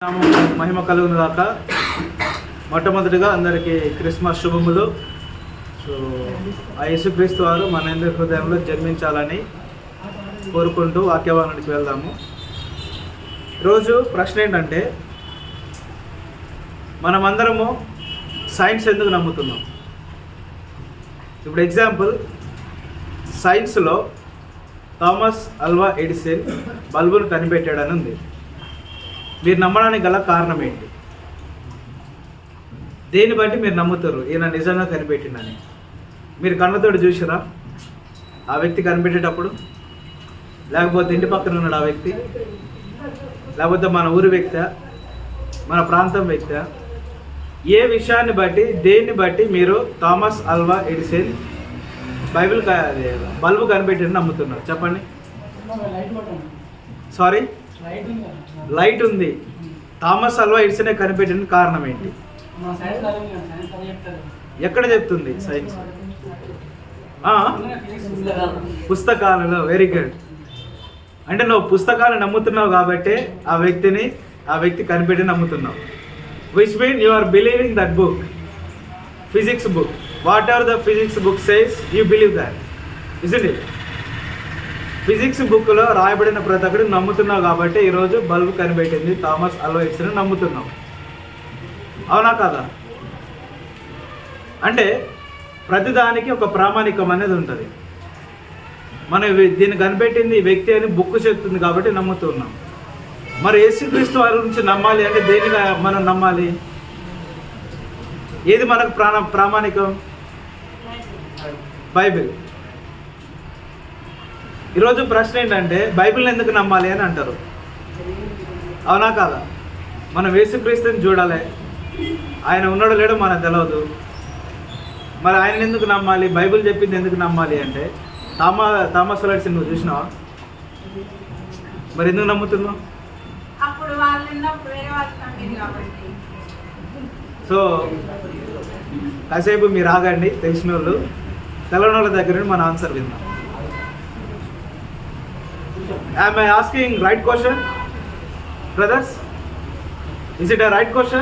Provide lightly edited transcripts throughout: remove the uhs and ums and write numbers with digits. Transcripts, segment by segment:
మహిమ కలుగును గాక. మొట్టమొదటిగా అందరికీ క్రిస్మస్ శుభములు. సో ఆ యేసుక్రీస్తు వారు మనందరి హృదయంలో జన్మించాలని కోరుకుంటూ వాక్యవానికి వెళ్దాము. ఈరోజు ప్రశ్న ఏంటంటే, మనమందరము సైన్స్ ఎందుకు నమ్ముతున్నాం? ఇప్పుడు ఎగ్జాంపుల్, సైన్స్లో థామస్ ఆల్వా ఎడిసన్ బల్బును కనిపెట్టాడని ఉంది. మీరు నమ్మడానికి గల కారణం ఏంటి? దేన్ని బట్టి మీరు నమ్ముతారు ఈయన నిజంగా కనిపెట్టిందని? మీరు కళ్ళతోటి చూసారా ఆ వ్యక్తి కనిపెట్టేటప్పుడు? లేకపోతే ఇంటి పక్కన ఉన్నాడు ఆ వ్యక్తి? లేకపోతే మన ఊరి వ్యక్తి, మన ప్రాంతం వ్యక్తి? ఏ విషయాన్ని బట్టి, దేన్ని బట్టి మీరు థామస్ ఆల్వా ఎడిసన్ బల్బు కనిపెట్టిందని నమ్ముతున్నారు? చెప్పండి. సారీ, లైట్ ఉంది. థామస్ ఆల్వా ఎడిసన్ కనిపెట్టిన కారణం ఏంటి? ఎక్కడ చెప్తుంది సైన్స్? పుస్తకాలలో. Very good. అంటే నువ్వు పుస్తకాలు నమ్ముతున్నావు కాబట్టి ఆ వ్యక్తి కనిపెట్టి నమ్ముతున్నావు. Which mean you are believing that book, physics book. Whatever the physics book says, you believe that, isn't it? Physics బుక్లో రాయబడిన ప్రతి ఒక్కటి నమ్ముతున్నావు కాబట్టి ఈరోజు బల్బు కనిపెట్టింది థామస్ ఆల్వా ఎడిసన్ నమ్ముతున్నావు. అవునా కాదా? అంటే ప్రతిదానికి ఒక ప్రామాణికం అనేది ఉంటుంది. మనం దీన్ని కనిపెట్టింది ఈ వ్యక్తి అని బుక్ చెప్తుంది కాబట్టి నమ్ముతున్నాం. మరి యేసుక్రీస్తు వారి గురించి నమ్మాలి అంటే దేనిగా మనం నమ్మాలి? ఏది మనకు ప్రామాణికం? బైబిల్. ఈరోజు ప్రశ్న ఏంటంటే, బైబిల్ని ఎందుకు నమ్మాలి అని అంటారు. అవునా కాదా? మనం యేసుక్రీస్తుని చూడాలి, ఆయన ఉన్నాడో లేడో మనకు తెలియదు. మరి ఆయన ఎందుకు నమ్మాలి? బైబిల్ చెప్పింది ఎందుకు నమ్మాలి అంటే, థామస్ ఆల్వా ఎడిసన్ నువ్వు చూసినావా? మరి ఎందుకు నమ్ముతున్నావు? సో కాసేపు మీరు ఆగండి, తెలిసిన వాళ్ళు తెలవని వాళ్ళ దగ్గర మన ఆన్సర్ విందాం. Am I asking right question, brothers? Is it a right question?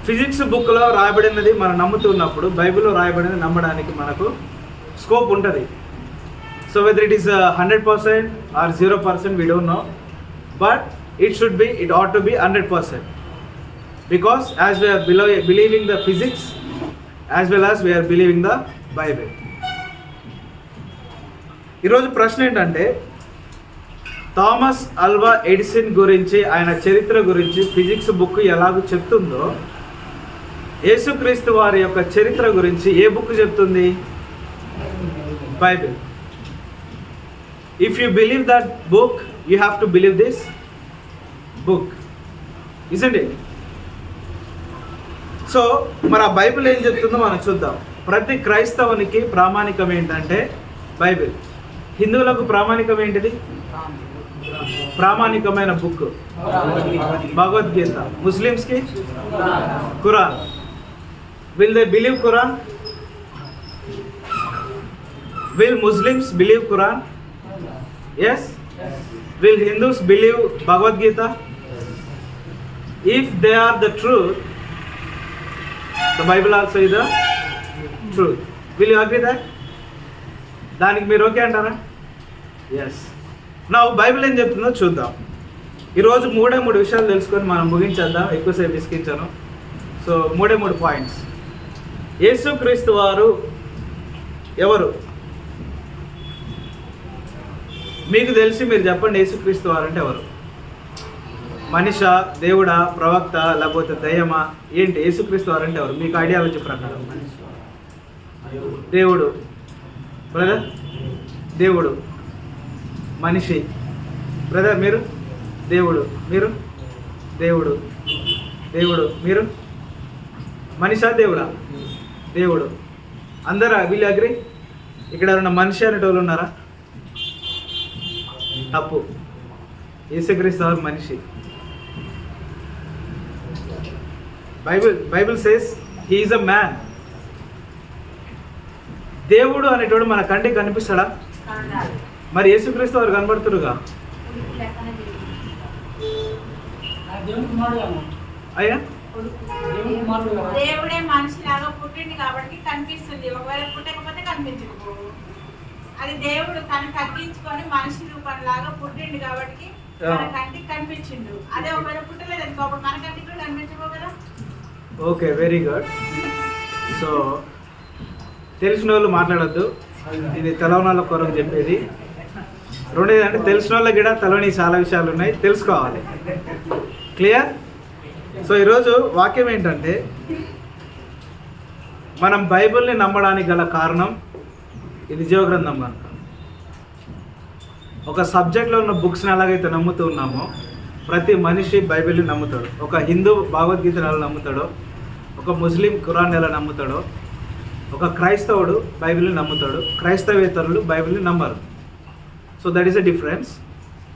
Physics బుక్లో రాయబడినది మనం నమ్ముతున్నప్పుడు బైబిల్లో రాయబడినది నమ్మడానికి మనకు స్కోప్ ఉంటుంది. So whether it is 100% or 0%, we don't know, but it ought to be 100%, because as we are believing the physics as well as we are believing the Bible. ఈరోజు ప్రశ్న ఏంటంటే, Thomas Alva Edison గురించి, ఆయన చరిత్ర గురించి physics book ఎలాగో చెప్తుందో, యేసుక్రీస్తు వారి యొక్క చరిత్ర గురించి ఏ బుక్ చెప్తుంది? Bible. If you believe that book, you have to believe this book, isn't it? So మరి ఆ బైబిల్ ఏం చెప్తుందో మనం చూద్దాం. ప్రతి క్రైస్తవునికి ప్రామాణికం ఏంటంటే బైబిల్. హిందువులకు ప్రామాణికం ఏంటిది? ప్రామాణికమైన బుక్ భగవద్గీత. ముస్లిమ్స్కి Quran. Will they believe Quran? Will Muslims believe Quran? Yes. Will Hindus believe Bhagavad Gita? If they are the truth, the Bible also is the truth. Will you agree that? దానికి మీరు ఓకే అంటారా? Yes. నా Bible ఏం చెప్తుందో చూద్దాం. ఈరోజు మూడు విషయాలు తెలుసుకొని మనం ముగించేద్దాం, ఎక్కువసేపు విసిగించాను. సో మూడు పాయింట్స్. యేసుక్రీస్తు వారు ఎవరు? మీకు తెలిసి మీరు చెప్పండి, యేసుక్రీస్తు వారు అంటే ఎవరు? మనిషా, దేవుడా, ప్రవక్త, లేకపోతే దయ్యమా? ఏంటి యేసుక్రీస్తు వారు అంటే ఎవరు మీకు ఐడియాలజీ ప్రకారం? దేవుడు. బ్రదర్, దేవుడు. మనిషి. బ్రదర్, మీరు దేవుడు. మీరు దేవుడు. దేవుడు. మీరు మనిషా, దేవుడా? దేవుడు. అందరా? వీళ్ళు అగ్రి? ఇక్కడ ఎవరన్నా మనిషి అనేటోళ్ళు ఉన్నారా? తప్పు. యేసుక్రీస్తు వారు మనిషి. Bible says he is a man. దేవుడు అనేటోడు మన కంటికి కనిపిస్తాడా? మరి యేసుక్రీస్తు వారు కనబడుతురుగా. అయ్యా దేవుడే మనిషిలాగా పుట్టింది కాబట్టి కనిపిస్తుంది. ఒకవేళ పుట్టకపోతే కనిపించదు. అది దేవుడు తను తగ్గించుకొని మనిషి రూపంలాగా పుట్టిండు కాబట్టి మన కంటికి కనిపించిండు. అదే ఒకవేళ పుట్టలేదు అనుకో మన కంటికి కూడా కనిపించబో కదా. Okay, very good. సో తెలిసిన వాళ్ళు మాట్లాడద్దు, ఇది తెలవనాల కొరకు చెప్పేది. రెండోది అంటే తెలిసిన వాళ్ళకి కూడా తెలవని చాలా విషయాలు ఉన్నాయి, తెలుసుకోవాలి. క్లియర్? సో ఈరోజు వాక్యం ఏంటంటే, మనం బైబిల్ని నమ్మడానికి గల కారణం ఇది జీవగ్రంథం కనుక. ఒక సబ్జెక్ట్లో ఉన్న బుక్స్ని ఎలాగైతే నమ్ముతూ ఉన్నామో ప్రతి మనిషి బైబిల్ని నమ్ముతాడు. ఒక హిందూ భగవద్గీతను ఎలా నమ్ముతాడో, ఒక ముస్లిం ఖురాన్ ఎలా నమ్ముతాడో, ఒక క్రైస్తవుడు బైబిల్ని నమ్ముతాడు. క్రైస్తవేతరులు బైబిల్ని నమ్మరు. So that is a difference.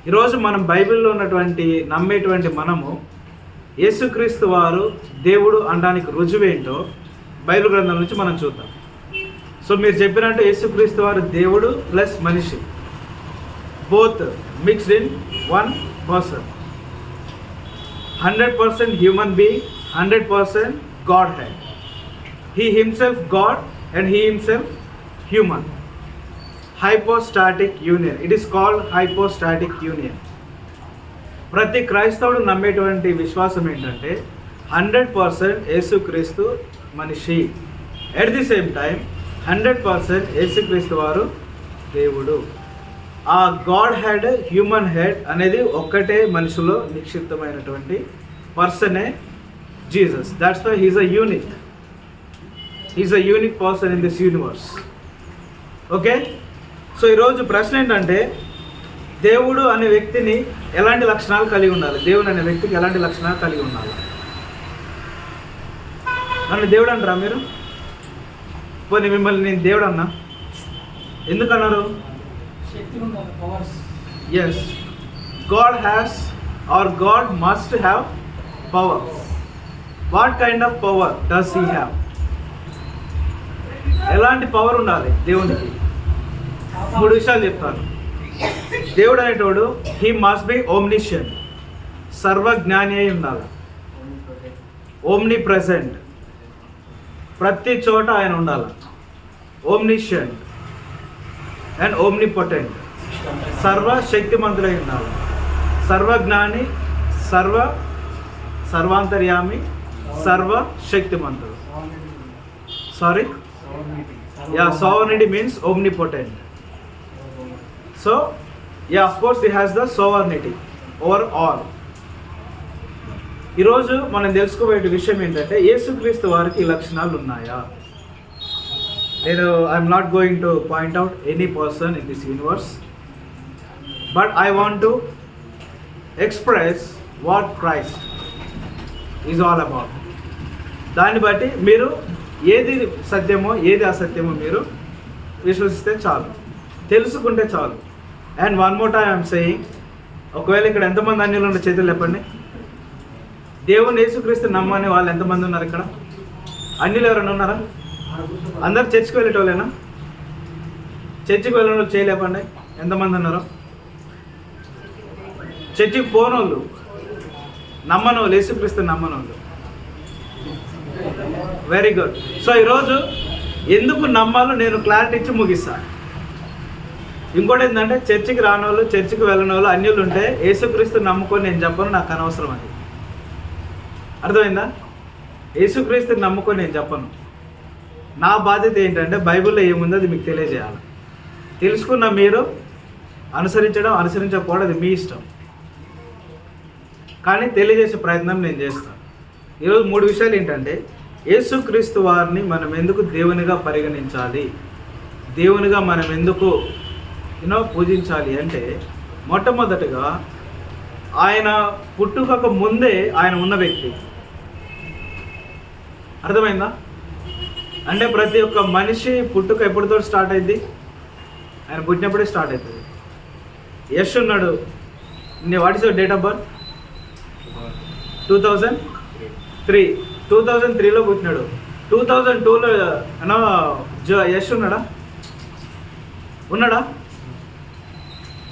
ఈరోజు మనం బైబిల్లో ఉన్నటువంటి నమ్మేటువంటి మనము యేసుక్రీస్తు వారు దేవుడు అనడానికి రుజువేంటో బైబిల్ గ్రంథం నుంచి మనం చూద్దాం. సో మీరు చెప్పినట్టు యేసుక్రీస్తు వారు దేవుడు ప్లస్ మనిషి, both mixed in one person. 100% human being, 100% God head. He himself God and he himself human. Hypostatic union. It is called hypostatic union. ప్రతి క్రైస్తవుడు నమ్మేటువంటి విశ్వాసం ఏంటంటే 100% యేసుక్రీస్తు మనిషి, ఎట్ ది సేమ్ టైం 100% యేసుక్రీస్తు వారు దేవుడు. ఆ గాడ్ హెడ్, హ్యూమన్ హెడ్ అనేది ఒక్కటే మనిషిలో నిక్షిప్తమైనటువంటి పర్సనే Jesus. That's why he is a unique. Is a unique person in this universe. Okay, so ఈరోజు ప్రశ్న ఏంటంటే, దేవుడు అనే వ్యక్తిని ఎలాంటి లక్షణాలు కలిగి ఉండాలి? దేవుడు అనే వ్యక్తికి ఎలాంటి లక్షణాలు కలిగి ఉండాలి? నన్ను దేవుడు అంటారా మీరు? పోనీ మిమ్మల్ని నేను దేవుడు అన్నా, ఎందుకన్నారు? Yes, god has or god must have power. What kind of power does he have? ఎలాంటి పవర్ ఉండాలి దేవునికి? 3 విషయాలు చెప్తాను. దేవుడు అనేటోడు హీ మస్ట్ బి ఓమ్నిషియెంట్, సర్వజ్ఞాని అయి ఉండాలి. ఓమ్ని ప్రెసెంట్, ప్రతి చోట ఆయన ఉండాలి. ఓమ్నిషియెంట్ అండ్ ఓమ్నిపొటెంట్, సర్వశక్తిమంతుడై ఉండాలి. సర్వజ్ఞాని, సర్వాంతర్యామి, సర్వశక్తిమంతుడు. Sorry, yeah, sovereignty means omnipotent. So yeah, of course he has the sovereignty over all. ఈరోజు మనం తెలుసుకోబోయే విషయం ఏంటంటే, యేసుక్రీస్తు వారికి లక్షణాలు ఉన్నాయా? నేను I'm not going to point out any person in this universe, but I want to express what Christ is all about. దాన్ని బట్టి మీరు ఏది సత్యమో ఏది అసత్యమో మీరు విశ్వసిస్తే చాలు, తెలుసుకుంటే చాలు. And one more time I'm saying, ఒకవేళ ఇక్కడ ఎంతమంది అన్యులు ఉండే చేతులు చెప్పండి. దేవుని యేసుక్రీస్తు నమ్మని వాళ్ళు ఎంతమంది ఉన్నారు ఇక్కడ? అన్యులు ఎవరైనా ఉన్నారా? అందరు చర్చికి వెళ్ళేటోళ్ళేనా? చర్చికి వెళ్ళిన వాళ్ళు చేయలేపండి, ఎంతమంది ఉన్నారో? చర్చికి పోనోళ్ళు, నమ్మనోళ్ళు, యేసుక్రీస్తు నమ్మనోళ్ళు. Very good. సో ఈరోజు ఎందుకు నమ్మాలో నేను క్లారిటీ ఇచ్చి ముగిస్తాను. ఇంకోటి ఏంటంటే, చర్చికి రాని వాళ్ళు, చర్చికి వెళ్ళని వాళ్ళు అన్యులు ఉంటే యేసుక్రీస్తు నమ్ముకొని నేను చెప్పను, నాకు అనవసరం. అది అర్థమైందా? యేసుక్రీస్తుని నమ్ముకొని నేను చెప్పను. నా బాధ్యత ఏంటంటే బైబిల్లో ఏముందో అది మీకు తెలియజేయాలి. తెలుసుకున్న మీరు అనుసరించడం అనుసరించకపోవడం అది మీ ఇష్టం, కానీ తెలియజేసే ప్రయత్నం నేను చేస్తాను. ఈరోజు 3 విషయాలు ఏంటంటే, యేసుక్రీస్తు వారిని మనం ఎందుకు దేవునిగా పరిగణించాలి, దేవునిగా మనం ఎందుకు పూజించాలి అంటే, మొట్టమొదటిగా ఆయన పుట్టుకకు ముందే ఆయన ఉన్న వ్యక్తి. అర్థమైందా? అంటే ప్రతి ఒక్క మనిషి పుట్టుక ఎప్పటితో స్టార్ట్ అయింది? ఆయన పుట్టినప్పుడే స్టార్ట్ అవుతుంది. యశ్ ఉన్నాడు, what is your date of birth? 2003. 2003లో పుట్టినాడు. 2002లో యశ్ ఉన్నాడా?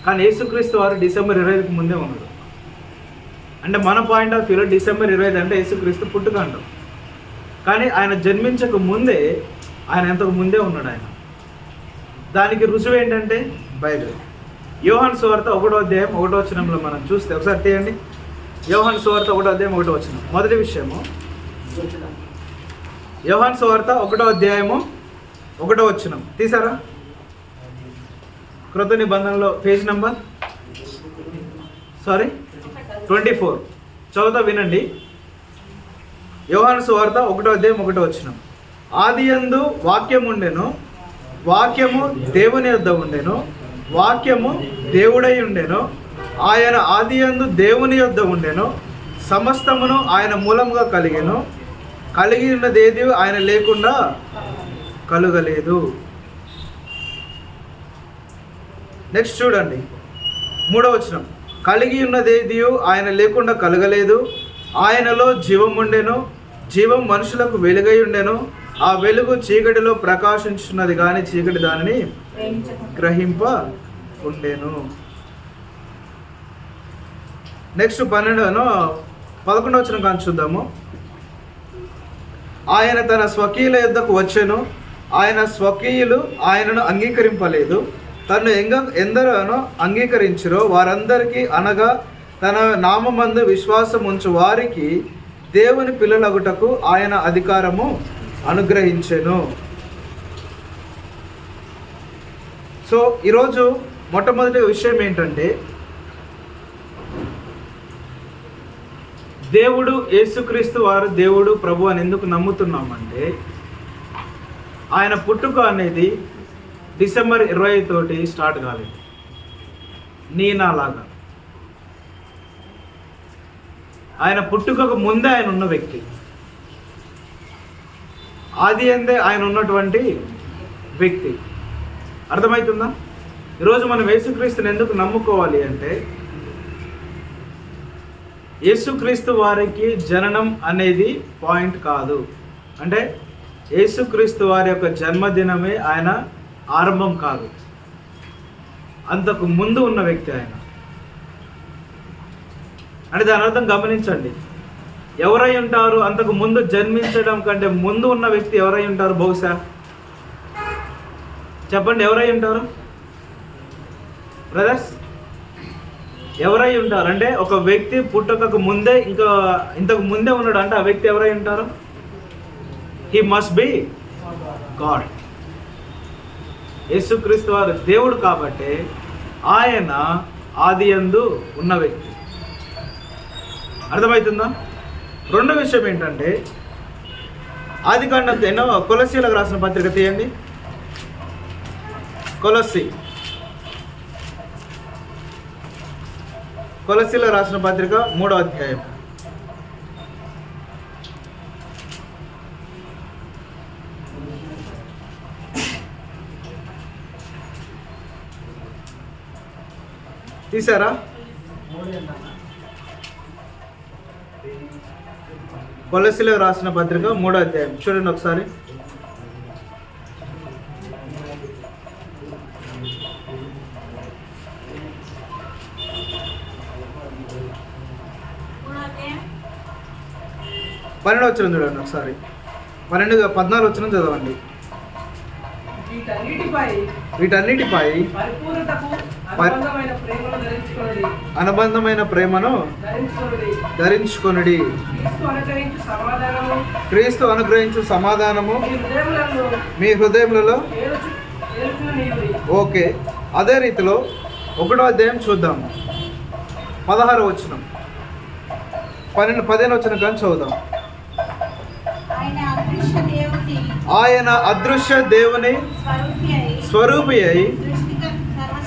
కానీ యేసుక్రీస్తు వారు డిసెంబర్ 20కి ముందే ఉన్నాడు. అంటే మన పాయింట్ ఆఫ్ వ్యూలో డిసెంబర్ 25 అంటే యేసుక్రీస్తు పుట్టుక అంటాం. కానీ ఆయన జన్మించక ముందే, ఆయన ఎంతకు ముందే ఉన్నాడు ఆయన. దానికి రుజువు ఏంటంటే బైబిల్. యోహాను సువార్త 1వ అధ్యాయం 1వ వచనంలో మనం చూస్తే, ఒకసారి తీయండి. యోహాను సువార్త 1వ అధ్యాయం 1వ వచనం. మొదటి విషయము యోహాను సువార్త 1వ అధ్యాయము 1వ వచనం తీసారా? క్రొత్త నిబంధనలో పేజ్ నంబర్ 24 చదువుతా వినండి. యోహాను సువార్త 1వ అధ్యాయం 1వ వచనం. ఆదియందు వాక్యం ఉండెను, వాక్యము దేవుని యొద్ద ఉండెను, వాక్యము దేవుడై ఉండెను, ఆయన ఆదియందు దేవుని యొద్ద ఉండెను, సమస్తమును ఆయన మూలంగా కలిగెను, కలిగి ఉన్నదేది ఆయన లేకుండా కలుగలేదు. నెక్స్ట్ చూడండి 3వ వచనం. కలిగి ఉన్నదేది ఆయన లేకుండా కలగలేదు, ఆయనలో జీవం ఉండెను, జీవం మనుషులకు వెలుగై ఉండెను, ఆ వెలుగు చీకటిలో ప్రకాశించున్నది కానీ చీకటి దానిని గ్రహింప ఉండెను. నెక్స్ట్ 11వ వచనం కానీ చూద్దాము. ఆయన తన స్వకీయుల యొద్దకు వచ్చెను, ఆయన స్వకీయులు ఆయనను అంగీకరింపలేదు. తను ఎందరనో అంగీకరించిరో వారందరికీ, అనగా తన నామమందు విశ్వాసం ఉంచు వారికి దేవుని పిల్లలగుటకు ఆయన అధికారము అనుగ్రహించెను. సో ఈరోజు మొట్టమొదటి విషయం ఏంటంటే, దేవుడు యేసుక్రీస్తు వారు దేవుడు ప్రభు అని ఎందుకు నమ్ముతున్నామంటే, ఆయన పుట్టుక అనేది డిసెంబర్ 25 తోటి స్టార్ట్ కాలేదు. నాలాగా ఆయన పుట్టుకకు ముందే ఆయన ఉన్న వ్యక్తి. ఆది అందే ఆయన ఉన్నటువంటి వ్యక్తి. అర్థమవుతుందా? ఈరోజు మనం యేసుక్రీస్తుని ఎందుకు నమ్ముకోవాలి అంటే, యేసుక్రీస్తు వారికి జననం అనేది పాయింట్ కాదు. అంటే యేసుక్రీస్తు వారి యొక్క జన్మదినమే ఆయన ఆరంభం కాదు, అంతకు ముందు ఉన్న వ్యక్తి ఆయన. అంటే దాని అర్థం గమనించండి. ఎవరై ఉంటారు? అంతకు ముందు జన్మించడం కంటే ముందు ఉన్న వ్యక్తి ఎవరై ఉంటారు? బహుశా చెప్పండి, ఎవరై ఉంటారు బ్రదర్స్? ఎవరై ఉంటారు? అంటే ఒక వ్యక్తి పుట్టకకు ముందే ఇంతకు ముందే ఉన్నాడు అంటే ఆ వ్యక్తి ఎవరై ఉంటారు? He must B God. యేసుక్రీస్తు వారు దేవుడు కాబట్టి ఆయన ఆదియందు ఉన్న వ్యక్తి. అర్థమవుతుందా? రెండో విషయం ఏంటంటే, ఆదికాండం కొలస్సీలకు రాసిన పత్రిక తీయండి. కొలస్సీలకు రాసిన పత్రిక 3వ అధ్యాయం. తీసారా? కొలస్సీలకు రాసిన పత్రిక 3వ అధ్యాయం చూడండి ఒకసారి. పన్నెండు వచ్చిన చూడండి ఒకసారి. 14 వచ్చిన చదవండి. వీటన్నిటిపై అనుబంధమైన ప్రేమను ధరించుకొనుడి. క్రీస్తు అనుగ్రహించు సమాధానము మీ హృదయములలో. ఓకే, అదే రీతిలో 1వ అధ్యాయం చూద్దాము. 16వ వచనం, 15వ వచనం కానీ చదువుదాం. ఆయన అదృశ్య దేవుని స్వరూపి అయి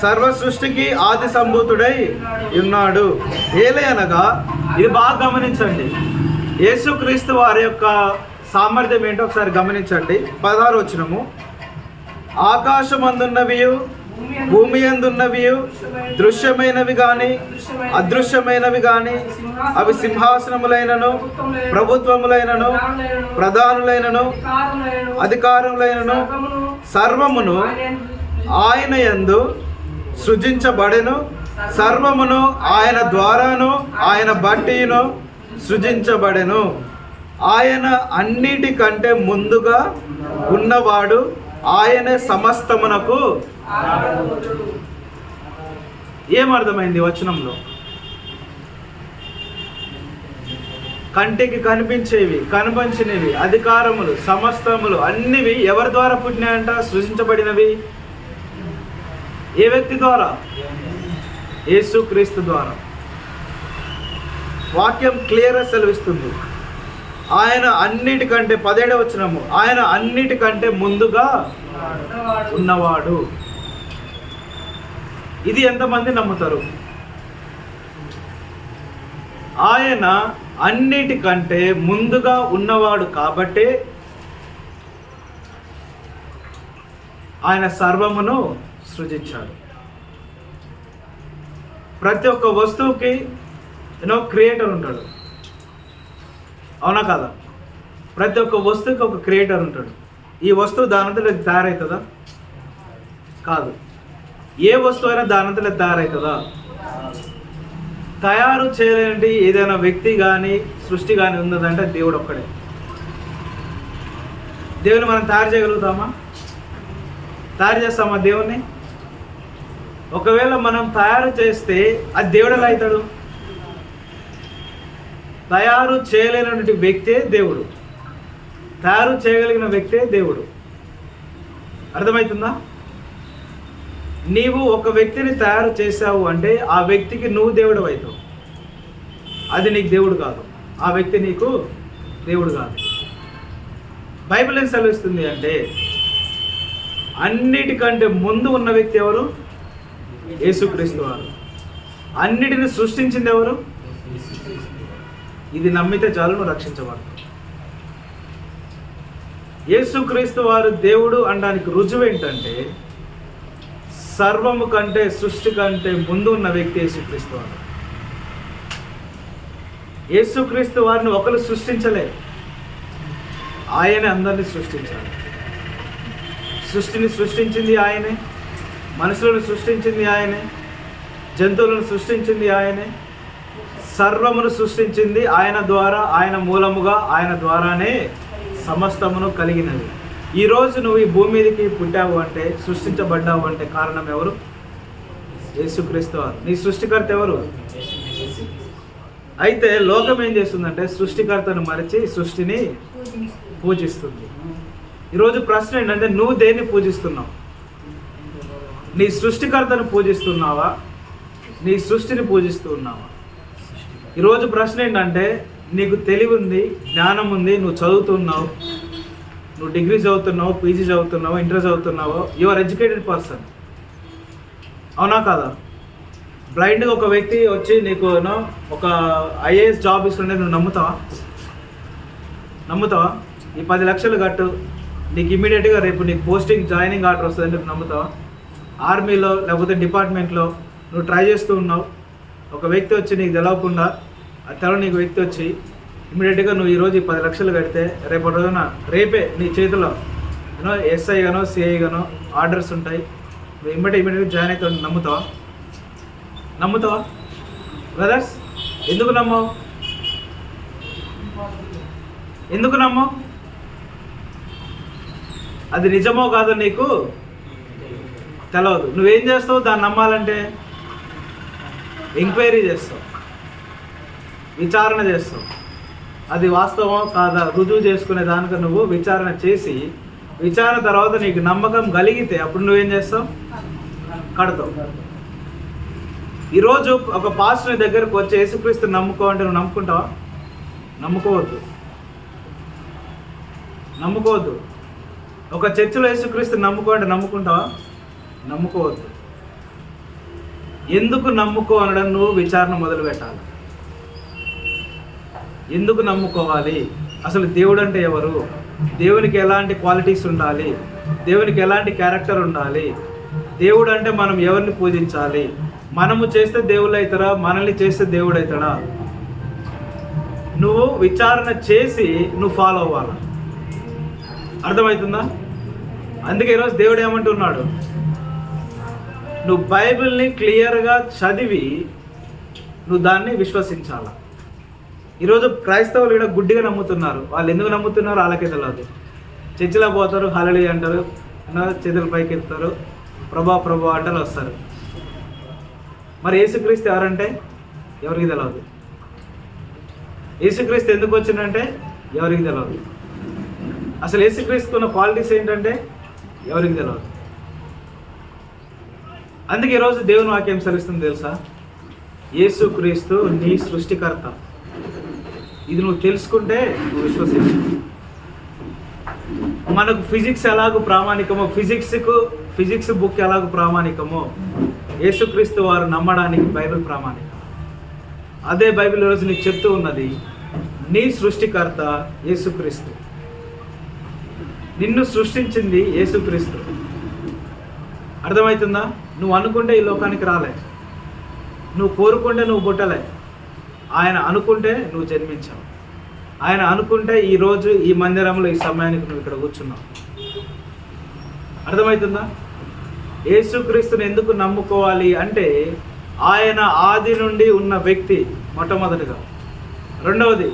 సర్వ సృష్టికి ఆది సంభూతుడై ఉన్నాడు. ఏలయనగా, ఇది బాగా గమనించండి, యేసుక్రీస్తు వారి యొక్క సామర్థ్యం ఏంటో ఒకసారి గమనించండి. 16వ వచనము. ఆకాశమందున్నవి భూమి అందున్నవి దృశ్యమైనవి కానీ అదృశ్యమైనవి కానీ, అవి సింహాసనములైనను ప్రభుత్వములైనను ప్రధానులైనను అధికారములైనను సర్వమును ఆయన యందు సృజించబడెను, సర్వమును ఆయన ద్వారాను ఆయన బట్టిను సృజించబడెను. ఆయన అన్నిటికంటే ముందుగా ఉన్నవాడు, ఆయనే సమస్తమునకు. ఏమర్థమైంది వచనంలో? కంటికి కనిపించేవి, కనిపించినవి, అధికారములు, సమస్తములు అన్నివి ఎవరి ద్వారా పుట్టినాయంట? సృజించబడినవి. ఏ వ్యక్తి ద్వారా? యేసుక్రీస్తు ద్వారా. వాక్యం క్లియర్గా సెలవిస్తుంది. ఆయన అన్నిటికంటే 17వ వచనము, ఆయన అన్నిటికంటే ముందుగా ఉన్నవాడు. ఇది ఎంతమంది నమ్ముతారు? ఆయన అన్నిటికంటే ముందుగా ఉన్నవాడు కాబట్టే ఆయన సర్వమును సృజించాడు. ప్రతి ఒక్క వస్తువుకి క్రియేటర్ ఉంటాడు, అవునా కదా? ప్రతి ఒక్క వస్తువుకి ఒక క్రియేటర్ ఉంటాడు. ఈ వస్తువు దానంతలో తయారవుతుందా? కాదు. ఏ వస్తువు అయినా దానంతలో తయారవుతుందా? తయారు చేయలేని ఏదైనా వ్యక్తి కానీ సృష్టి కానీ ఉన్నదంటే దేవుడు ఒక్కడే. దేవుని మనం తయారు చేయగలుగుతామా? తయారు చేస్తామా దేవుణ్ణి? ఒకవేళ మనం తయారు చేస్తే అది దేవుడు ఎలా అవుతాడు? తయారు చేయలేనటువంటి వ్యక్తే దేవుడు, తయారు చేయగలిగిన వ్యక్తే దేవుడు. అర్థమవుతుందా? నీవు ఒక వ్యక్తిని తయారు చేసావు అంటే ఆ వ్యక్తికి నువ్వు దేవుడు అవుతావు. అది నీకు దేవుడు కాదు, ఆ వ్యక్తి నీకు దేవుడు కాదు. బైబిల్ ఏం సెలవిస్తుంది అంటే అన్నిటికంటే ముందు ఉన్న వ్యక్తి ఎవరు? యేసుక్రీస్తు వారు. అన్నిటిని సృష్టించింది ఎవరు? ఇది నమ్మితే చాలు, నువ్వు రక్షించబడతావు. యేసుక్రీస్తు వారు దేవుడు అనడానికి రుజువు ఏంటంటే సర్వము కంటే, సృష్టి కంటే ముందు ఉన్న వ్యక్తి యేసుక్రీస్తు వారు. యేసుక్రీస్తు వారిని ఒకరు సృష్టించలేదు, ఆయనే అందరినీ సృష్టించాలి. సృష్టిని సృష్టించింది ఆయనే, మనుషులను సృష్టించింది ఆయనే, జంతువులను సృష్టించింది ఆయనే, సర్వమును సృష్టించింది ఆయన ద్వారా, ఆయన మూలముగా, ఆయన ద్వారానే సమస్తమును కలిగినది. ఈరోజు నువ్వు ఈ భూమి మీదకి పుట్టావు అంటే, సృష్టించబడ్డావు అంటే కారణం ఎవరు? యేసుక్రీస్తు వారు. నీ సృష్టికర్త ఎవరు? అయితే లోకం ఏం చేస్తుందంటే సృష్టికర్తను మరిచి సృష్టిని పూజిస్తుంది. ఈరోజు ప్రశ్న ఏంటంటే నువ్వు దేన్ని పూజిస్తున్నావు? నీ సృష్టికర్తను పూజిస్తున్నావా? నీ సృష్టిని పూజిస్తూ ఉన్నావా? ఈరోజు ప్రశ్న ఏంటంటే నీకు తెలివి ఉంది, జ్ఞానం ఉంది, నువ్వు చదువుతున్నావు, నువ్వు డిగ్రీ చదువుతున్నావు, పీజీ చదువుతున్నావు, ఇంటర్ చదువుతున్నావు, యు ఆర్ ఎడ్యుకేటెడ్ పర్సన్, అవునా కాదా? బ్లైండ్గా ఒక వ్యక్తి వచ్చి నీకు ఒక ఐఏఎస్ జాబ్ ఇస్తుండే నువ్వు నమ్ముతావా? నమ్ముతావా? ఈ 10 లక్షలు కట్టు, నీకు ఇమీడియట్గా రేపు నీకు పోస్టింగ్ జాయినింగ్ ఆర్డర్ వస్తుందని నువ్వు నమ్ముతావా? ఆర్మీలో లేకపోతే డిపార్ట్మెంట్లో నువ్వు ట్రై చేస్తూ ఉన్నావు, ఒక వ్యక్తి వచ్చి నీకు తెలవకుండా ఆ తెలవ నీకు వ్యక్తి వచ్చి ఇమీడియట్గా నువ్వు ఈరోజు ఈ 10 లక్షలు కడితే రేపటి రోజున రేపే నీ చేతిలో ఎస్ఐ గానో సిఐ గానో ఆర్డర్స్ ఉంటాయి, నువ్వు ఇమీడియట్గా జాయిన్ అవుతావు. నమ్ముతావా? నమ్ముతావా బ్రదర్స్? ఎందుకు నమ్మవు? ఎందుకు నమ్మవు? అది నిజమో కాదో నీకు తెలవదు. నువ్వేం చేస్తావు దాన్ని నమ్మాలంటే? ఎంక్వైరీ చేస్తావు, విచారణ చేస్తావు. అది వాస్తవం కాదా రుజువు చేసుకునే దానికి నువ్వు విచారణ చేసి, విచారణ తర్వాత నీకు నమ్మకం కలిగితే అప్పుడు నువ్వేం చేస్తావు? కడతావు. ఈరోజు ఒక పాస్టర్ దగ్గరకు వచ్చి యేసుక్రీస్తు నమ్ముకో అంటే నువ్వు నమ్ముకుంటావా? నమ్ముకోవద్దు, నమ్ముకోవద్దు. ఒక చర్చిలో యేసుక్రీస్తు నమ్ముకో అంటే నమ్ముకుంటావా? నమ్ముకోవద్దు. ఎందుకు నమ్ముకో అనడం నువ్వు విచారణ మొదలు పెట్టాలి. ఎందుకు నమ్ముకోవాలి? అసలు దేవుడు అంటే ఎవరు? దేవునికి ఎలాంటి క్వాలిటీస్ ఉండాలి? దేవునికి ఎలాంటి క్యారెక్టర్ ఉండాలి? దేవుడు అంటే మనం ఎవరిని పూజించాలి? మనము చేస్తే దేవుళ్ళు అవుతారా? మనల్ని చేస్తే దేవుడు అవుతాడా? నువ్వు విచారణ చేసి నువ్వు ఫాలో అవ్వాలి. అర్థమవుతుందా? అందుకే ఈరోజు దేవుడు ఏమంటున్నాడు? నువ్వు బైబిల్ని క్లియర్గా చదివి నువ్వు దాన్ని విశ్వసించాలా. ఈరోజు క్రైస్తవులు కూడా గుడ్డిగా నమ్ముతున్నారు. వాళ్ళు ఎందుకు నమ్ముతున్నారో వాళ్ళకే తెలియదు. చర్చిలో పోతారు, హల్లెలూయా అంటారు, చేతుల పైకి ఎత్తారు, ప్రభా ప్రభా అంటారు, వస్తారు. మరి యేసుక్రీస్తు ఎవరంటే ఎవరికి తెలియదు. యేసుక్రీస్తు ఎందుకు వచ్చిందంటే ఎవరికి తెలియదు. అసలు యేసుక్రీస్తున్న క్వాలిటీస్ ఏంటంటే ఎవరికి తెలియదు. అందుకే ఈరోజు దేవుని వాక్యం సెలవిస్తుంది తెలుసా, యేసుక్రీస్తు నీ సృష్టికర్త. ఇది నువ్వు తెలుసుకుంటే నువ్వు విశ్వసించు. మనకు ఫిజిక్స్ ఎలాగో ప్రామాణికమో, ఫిజిక్స్ బుక్ ఎలాగో ప్రామాణికమో, యేసుక్రీస్తు వారు నమ్మడానికి బైబిల్ ప్రామాణికం. అదే బైబిల్ ఈరోజు నీకు చెప్తూ ఉన్నది, నీ సృష్టికర్త యేసుక్రీస్తు. నిన్ను సృష్టించింది యేసుక్రీస్తు. అర్థమవుతుందా? నువ్వు అనుకుంటే ఈ లోకానికి రాలే, నువ్వు కోరుకుంటే నువ్వు పుట్టలే. ఆయన అనుకుంటే నువ్వు జన్మించావు. ఆయన అనుకుంటే ఈరోజు ఈ మందిరంలో ఈ సమయానికి నువ్వు ఇక్కడ కూర్చున్నావు. అర్థమవుతుందా? యేసుక్రీస్తుని ఎందుకు నమ్ముకోవాలి అంటే ఆయన ఆది నుండి ఉన్న వ్యక్తి మొట్టమొదటిగా. రెండవది,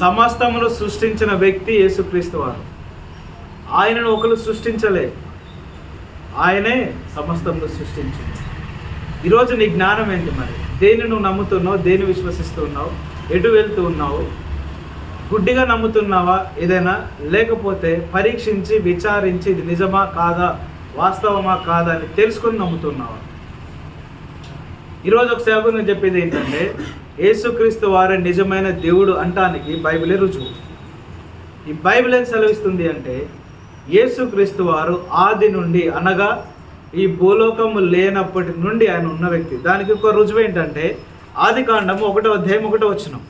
సమస్తమును సృష్టించిన వ్యక్తి యేసుక్రీస్తు వారు. ఆయనను ఒకరు సృష్టించలే, ఆయనే సమస్తమును సృష్టించింది. ఈరోజు నీ జ్ఞానం ఏంటి మరి? దేన్ని నువ్వు నమ్ముతున్నావు? దేన్ని విశ్వసిస్తూ ఉన్నావు? ఎటు వెళ్తూ ఉన్నావు? గుడ్డిగా నమ్ముతున్నావా ఏదైనా? లేకపోతే పరీక్షించి విచారించి ఇది నిజమా కాదా, వాస్తవమా కాదా అని తెలుసుకొని నమ్ముతున్నావా? ఈరోజు ఒక సేవకుని చెప్పేది ఏంటంటే, యేసుక్రీస్తు వారే నిజమైన దేవుడు అంటానికి బైబిలే రుజువు. ఈ బైబిల్ ఏం సెలవిస్తుంది అంటే, యేసుక్రీస్తు వారు ఆది నుండి, అనగా ఈ భూలోకము లేనప్పటి నుండి ఆయన ఉన్న వ్యక్తి. దానికి ఒక రుజువు ఏంటంటే, ఆది కాండము 1వ అధ్యాయం 1వ వచనం.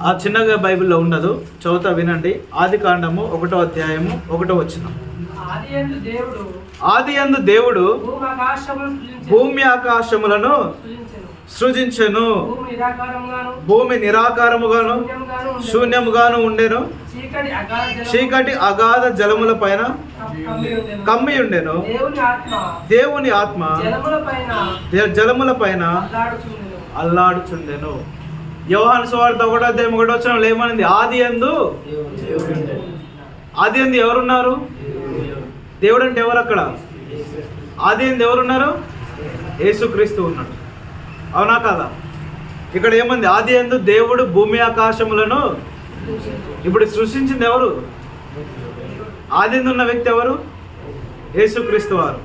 ఆ చిన్నగా బైబిల్లో ఉండదు, చదువుతా వినండి. ఆది కాండము 1వ అధ్యాయము 1వ వచనం. ఆది యందు దేవుడు భూమి ఆకాశములను సృజించెను. భూమి నిరాకారముగాను శూన్యముగాను ఉండెను. చీకటి అగాధ జలముల పైన కమ్మి ఉండెను. దేవుని ఆత్మ జలముల పైన అల్లాడుచుండెను. యోహాను సువార్త 1వ అధ్యాయం 1వ వచనంలో ఏమనింది? ఆది యందు ఎవరున్నారు? దేవుడు అంటే ఎవరు? అక్కడ ఆది యందు ఎవరున్నారు? యేసుక్రీస్తు ఉన్నాడు. అవునా కాదా? ఇక్కడ ఏమంది? ఆది యందు దేవుడు భూమి ఆకాశములను. ఇప్పుడు సృష్టించింది ఎవరు? ఆది యందు ఉన్న వ్యక్తి ఎవరు? యేసుక్రీస్తు వారు.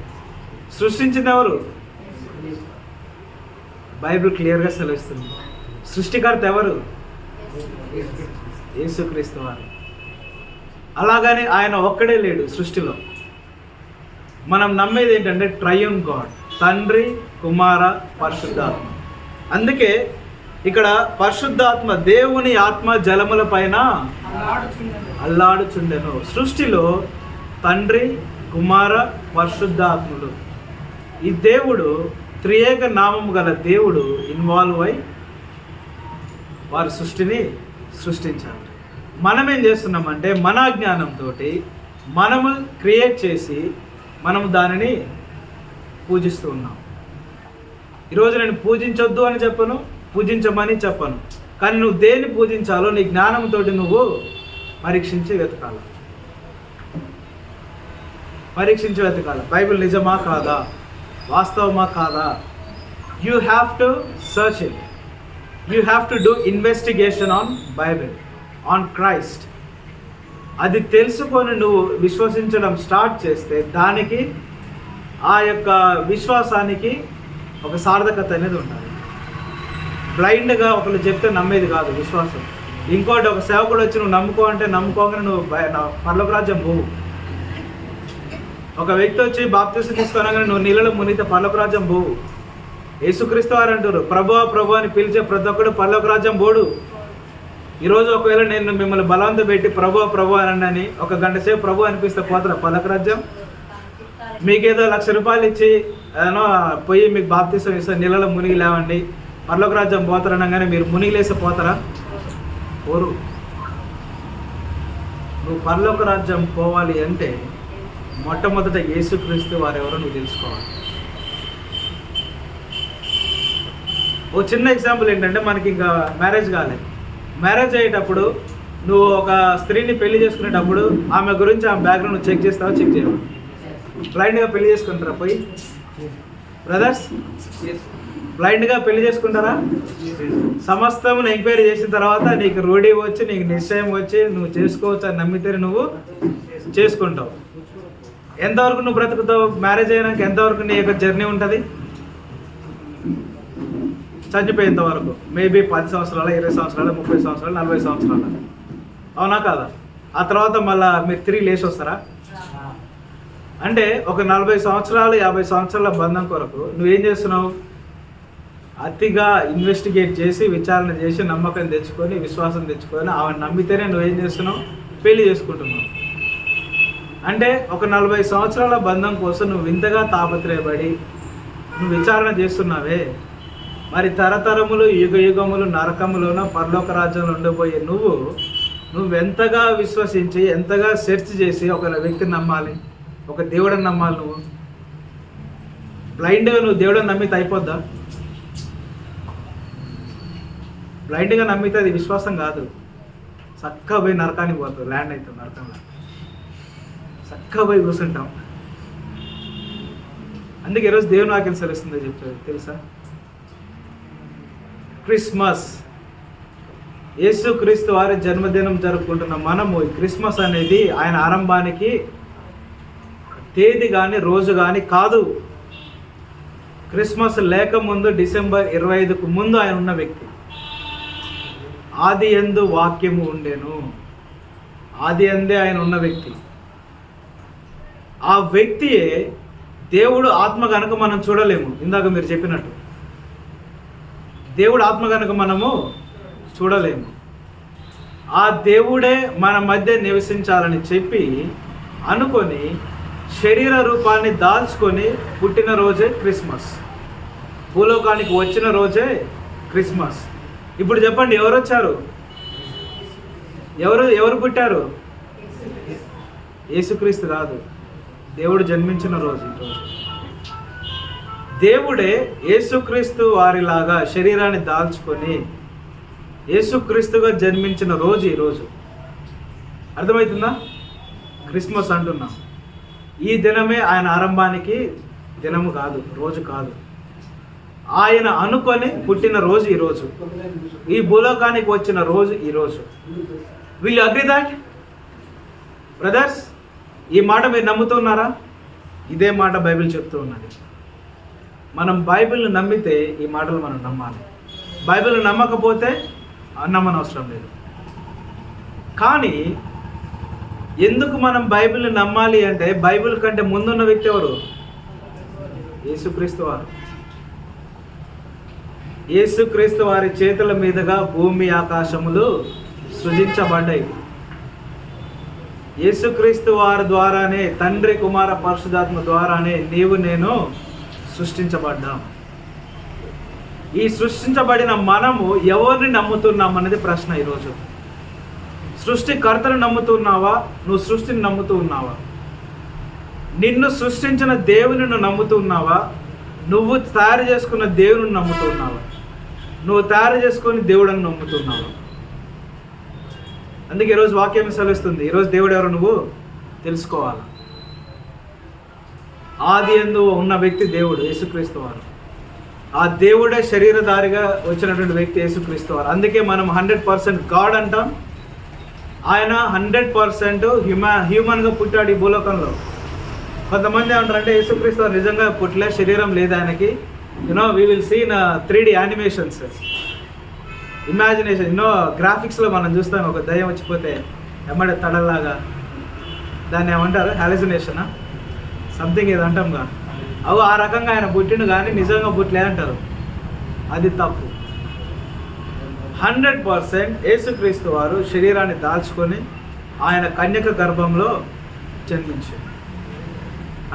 సృష్టించింది ఎవరు? బైబిల్ క్లియర్గా సెలవిస్తుంది. సృష్టికర్త ఎవరు? యేసుక్రీస్తు వారు. అలాగని ఆయన ఒక్కడే లేడు సృష్టిలో. మనం నమ్మేది ఏంటంటే ట్రయూన్ గాడ్, తండ్రి, కుమార, పరిశుద్ధాత్మ. అందుకే ఇక్కడ పరిశుద్ధాత్మ, దేవుని ఆత్మ జలముల పైన అల్లాడుచుండెను. సృష్టిలో తండ్రి, కుమార, పరిశుద్ధాత్ములు, ఈ దేవుడు త్రియేక నామము గల దేవుడు ఇన్వాల్వ్ అయి వారి సృష్టిని సృష్టించారు. మనం ఏం చేస్తున్నామంటే మన అజ్ఞానంతో మనము క్రియేట్ చేసి మనము దానిని పూజిస్తూ ఉన్నాం. ఈరోజు నేను పూజించొద్దు అని చెప్పను, పూజించమని చెప్పను. కానీ నువ్వు దేన్ని పూజించాలో నీ జ్ఞానంతో నువ్వు పరీక్షించి వెతకాలి. బైబిల్ నిజమా కాదా, వాస్తవమా కాదా? You have to search it. You have to do investigation on Bible, on Christ. అది తెలుసుకొని నువ్వు విశ్వసించడం స్టార్ట్ చేస్తే దానికి, ఆ యొక్క విశ్వాసానికి ఒక సార్థకత అనేది ఉండాలి. బ్లైండ్గా ఒకళ్ళు చెప్తే నమ్మేది కాదు విశ్వాసం. ఇంకోటి, ఒక సేవకుడు వచ్చి నువ్వు నమ్ముకో అంటే నమ్ముకోగానే నువ్వు పరలోక రాజ్యం పోవు. ఒక వ్యక్తి వచ్చి బాప్తిసం తీసుకోనగానే నువ్వు నీళ్ళలో మునిగితే పరలోక రాజ్యం పోవు. యేసుక్రీస్తు వారు అంటారు, ప్రభువా ప్రభు అని పిలిచే ప్రతి ఒక్కడు పరలోక రాజ్యం పోడు. ఈరోజు ఒకవేళ నేను మిమ్మల్ని బలవంతం పెట్టి ప్రభు ప్రభు అని ఒక గంట సేపు ప్రభు అనిపిస్తే పోతారా పరలోక రాజ్యం? మీకేదో ₹1,00,000 ఇచ్చి ఏదో పోయి మీకు బాప్తిసం ఇస్తే నీళ్ళలో మునిగి లేవండి పరలోక రాజ్యం పోతారనగానే మీరు మునిగిలేసి పోతారా? పోరు. నువ్వు పరలోక రాజ్యం పోవాలి అంటే మొట్టమొదట యేసుక్రీస్తు వారెవరో నువ్వు తెలుసుకోవాలి. ఓ చిన్న ఎగ్జాంపుల్ ఏంటంటే, మనకి ఇంకా మ్యారేజ్ కాలేదు. మ్యారేజ్ అయ్యేటప్పుడు నువ్వు ఒక స్త్రీని పెళ్లి చేసుకునేటప్పుడు ఆమె గురించి ఆమె బ్యాక్గ్రౌండ్ నువ్వు చెక్ చేస్తావా, చెక్ చేయవు? బ్లైండ్గా పెళ్లి చేసుకుంటారా పోయి? బ్రదర్స్, బ్లైండ్గా పెళ్లి చేసుకుంటారా? సమస్తం ఎంక్వైరీ చేసిన తర్వాత నీకు రూఢి వచ్చి, నీకు నిశ్చయం వచ్చి, నువ్వు చేసుకోవచ్చు అని నమ్మితే నువ్వు చేసుకుంటావు. ఎంతవరకు నువ్వు బ్రతుకుతావు? మ్యారేజ్ అయినాక ఎంతవరకు నీ యొక్క జర్నీ ఉంటుంది? చనిపోయేంత వరకు. మేబీ 10 సంవత్సరాలు, 20 సంవత్సరాలు, 30 సంవత్సరాలు, 40 సంవత్సరాలు. అవునా కాదా? ఆ తర్వాత మళ్ళీ మీరు తిరిగి లేచి వస్తారా? అంటే ఒక 40 సంవత్సరాలు, 50 సంవత్సరాల బంధం కొరకు నువ్వేం చేస్తున్నావు? అతిగా ఇన్వెస్టిగేట్ చేసి, విచారణ చేసి, నమ్మకం తెచ్చుకొని, విశ్వాసం తెచ్చుకొని, ఆమె నమ్మితేనే నువ్వేం చేస్తున్నావు? పెళ్లి చేసుకుంటున్నావు. అంటే ఒక 40 సంవత్సరాల బంధం కోసం నువ్వు ఇంతగా తాపత్రయపడి నువ్వు విచారణ చేస్తున్నావే, మరి తరతరములు, యుగ యుగములు నరకములోన పరలోక రాజ్యంలో ఉండిపోయే నువ్వెంతగా విశ్వసించి, ఎంతగా సెర్చ్ చేసి ఒక వ్యక్తిని నమ్మాలి, ఒక దేవుడిని నమ్మాలి? నువ్వు బ్లైండ్గా నువ్వు దేవుడిని నమ్మితే అయిపోద్దా? బ్లైండ్గా నమ్మితే అది విశ్వాసం కాదు. చక్కగా పోయి నరకానికి పోతుంది, ల్యాండ్ అవుతుంది నరకంలో. చక్కగా పోయి కూర్చుంటాం. అందుకే ఈరోజు దేవుని వాక్యం సెలవుస్తుందో చెప్పారు తెలుసా? క్రిస్మస్, యేసుక్రీస్తు వారి జన్మదినం జరుపుకుంటున్న మనము ఈ క్రిస్మస్ అనేది ఆయన ఆరంభానికి తేదీ కానీ రోజు కానీ కాదు. క్రిస్మస్ లేకముందు డిసెంబర్ 25కు ముందు ఆయన ఉన్న వ్యక్తి. ఆది యందు వాక్యము ఉండెను, ఆది యందే ఆయన ఉన్న వ్యక్తి. ఆ వ్యక్తియే దేవుడు. ఆత్మ కనుక మనం చూడలేము. ఇందాక మీరు చెప్పినట్టు దేవుడు ఆత్మ కనుక మనము చూడలేము. ఆ దేవుడే మన మధ్య నివసించాలని చెప్పి అనుకొని శరీర రూపాన్ని దాల్చుకొని పుట్టిన రోజే క్రిస్మస్. భూలోకానికి వచ్చిన రోజే క్రిస్మస్. ఇప్పుడు చెప్పండి, ఎవరు వచ్చారు? ఎవరు పుట్టారు? యేసుక్రీస్తు కాదు, దేవుడు జన్మించిన రోజు ఈరోజు. దేవుడే యేసుక్రీస్తు వారిలాగా శరీరాన్ని దాల్చుకొని యేసుక్రీస్తుగా జన్మించిన రోజు ఈరోజు. అర్థమవుతుందా? క్రిస్మస్ అంటున్నాం. ఈ దినమే ఆయన ఆరంభానికి దినము కాదు, రోజు కాదు. ఆయన అనుకొని పుట్టిన రోజు ఈరోజు, ఈ భూలోకానికి వచ్చిన రోజు ఈరోజు. Will you agree that brothers? ఈ మాట మీరు నమ్ముతున్నారా? ఇదే మాట బైబిల్ చెప్తూ ఉన్నది. మనం బైబిల్ని నమ్మితే ఈ మాటలు మనం నమ్మాలి. బైబిల్ని నమ్మకపోతే నమ్మనవసరం లేదు. కానీ ఎందుకు మనం బైబిల్ని నమ్మాలి అంటే, బైబిల్ కంటే ముందున్న వ్యక్తి ఎవరు? యేసుక్రీస్తు వారు. యేసుక్రీస్తు వారి చేతుల మీదుగా భూమి ఆకాశములు సృజించబడ్డాయి. యేసుక్రీస్తు వారి ద్వారానే, తండ్రి కుమార పరిశుద్ధాత్మ ద్వారానే నీవు నేను సృష్టించబడ్డాం. ఈ సృష్టించబడిన మనము ఎవరిని నమ్ముతున్నాం అనేది ప్రశ్న ఈరోజు. సృష్టికర్తను నమ్ముతున్నావా? నువ్వు సృష్టిని నమ్ముతూ ఉన్నావా? నిన్ను సృష్టించిన దేవుని నువ్వు నమ్ముతూ ఉన్నావా? నువ్వు తయారు చేసుకున్న దేవుని నమ్ముతూ ఉన్నావా? నువ్వు తయారు చేసుకొని దేవుడిని నమ్ముతున్నావా? అందుకే ఈరోజు వాక్యం సెలవిస్తుంది. ఈరోజు దేవుడు ఎవరు నువ్వు తెలుసుకోవాలి. ఆది యందు ఉన్న వ్యక్తి దేవుడు, యేసుక్రీస్తు వారు. ఆ దేవుడే శరీరధారిగా వచ్చినటువంటి వ్యక్తి యేసుక్రీస్తు వారు. అందుకే మనం 100% గాడ్ అంటాం. ఆయన 100% హ్యూమన్గా పుట్టాడు ఈ భూలోకంలో. కొంతమంది ఏమంటారంటే యేసుక్రీస్తు వారు నిజంగా పుట్టలే, శరీరం లేదు ఆయనకి. We will see in 3D animations, imagination, గ్రాఫిక్స్లో మనం చూస్తాం. ఒక దయ్యం వచ్చిపోతే ఎమ్మడే తడల్లాగా, దాన్ని ఏమంటారు? హాలిసినేషనా సంథింగ్ ఏదో అంటాంగా. అవు ఆ రకంగా ఆయన పుట్టిండు కానీ నిజంగా పుట్టలేదంటారు. అది తప్పు. 100% యేసుక్రీస్తు వారు శరీరాన్ని దాల్చుకొని ఆయన కన్యక గర్భంలో జన్మించారు.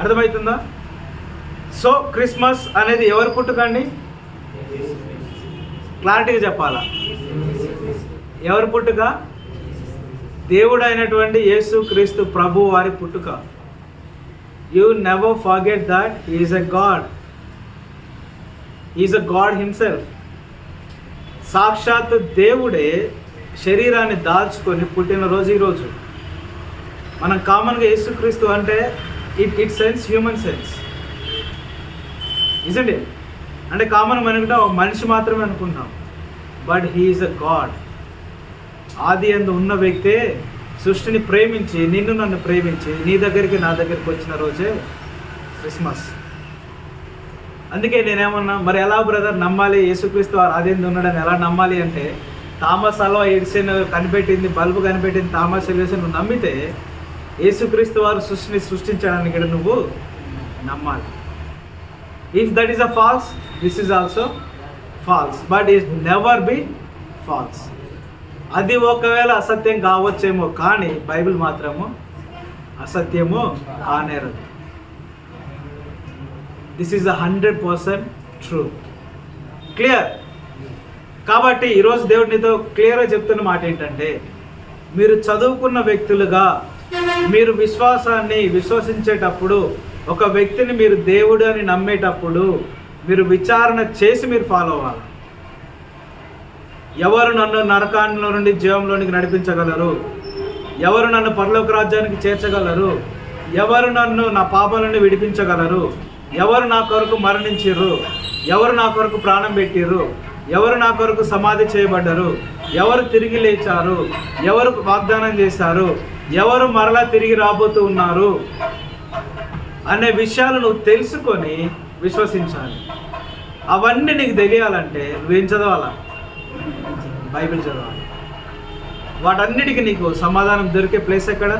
అర్థమవుతుందా? సో క్రిస్మస్ అనేది ఎవరు పుట్టుకండి? క్లారిటీగా చెప్పాలా? ఎవరు పుట్టుక? దేవుడు అయినటువంటి యేసుక్రీస్తు ప్రభు వారి పుట్టుక. You never forget that He is a God. He is a God Himself. సాక్షాత్ దేవుడే శరీరాన్ని దాల్చుకొని పుట్టినరోజు ఈరోజు. మనం కామన్గా యేసుక్రీస్తు అంటే it sense human sense, isn't it? అంటే కామన్ అనుకుంటే ఒక మనిషి మాత్రమే అనుకుంటాం, but he is a God. ఆది యందు ఉన్న వ్యక్తే సృష్టిని ప్రేమించి, నిన్ను నన్ను ప్రేమించి నీ దగ్గరికి నా దగ్గరికి వచ్చిన రోజే క్రిస్మస్. అందుకే నేనేమన్నా, మరి ఎలా బ్రదర్ నమ్మాలి యేసుక్రీస్తు వారు ఆది యందు ఉన్నాడని ఎలా నమ్మాలి అంటే, థామస్ అల్వా ఎడిసన్ కనిపెట్టింది, బల్బు కనిపెట్టింది థామస్ ఎడిసన్ నువ్వు నమ్మితే యేసుక్రీస్తు వారు సృష్టిని సృష్టించడానికి నువ్వు నమ్మాలి. If that is a false, this is also false, but is never be false. అది ఒకవేళ అసత్యం కావచ్చేమో, కానీ బైబిల్ మాత్రము అసత్యము కానేరదు. This is 100% true. క్లియర్? కాబట్టి ఈరోజు దేవుడు నీతో క్లియర్గా చెప్తున్న మాట ఏంటంటే, మీరు చదువుకున్న వ్యక్తులుగా మీరు విశ్వాసాన్ని విశ్వసించేటప్పుడు, ఒక వ్యక్తిని మీరు దేవుడు అని నమ్మేటప్పుడు మీరు విచారణ చేసి మీరు ఫాలో అవ్వాలి. ఎవరు నన్ను నరకాంలో నుండి జీవంలోనికి నడిపించగలరు? ఎవరు నన్ను పరలోక రాజ్యానికి చేర్చగలరు? ఎవరు నన్ను నా పాపల నుండి విడిపించగలరు? ఎవరు నా కొరకు మరణించిర్రు? ఎవరు నా కొరకు ప్రాణం పెట్టిర్రు? ఎవరు నా కొరకు సమాధి చేయబడ్డారు? ఎవరు తిరిగి లేచారు? ఎవరు వాగ్దానం చేశారు? ఎవరు మరలా తిరిగి రాబోతూ ఉన్నారు అనే విషయాలు నువ్వు తెలుసుకొని విశ్వసించాలి. అవన్నీ నీకు తెలియాలంటే నువ్వేం చదవాలా? బైబిల్ చదవాలి. వాటన్నిటికీ నీకు సమాధానం దొరికే ప్లేస్ ఎక్కడ?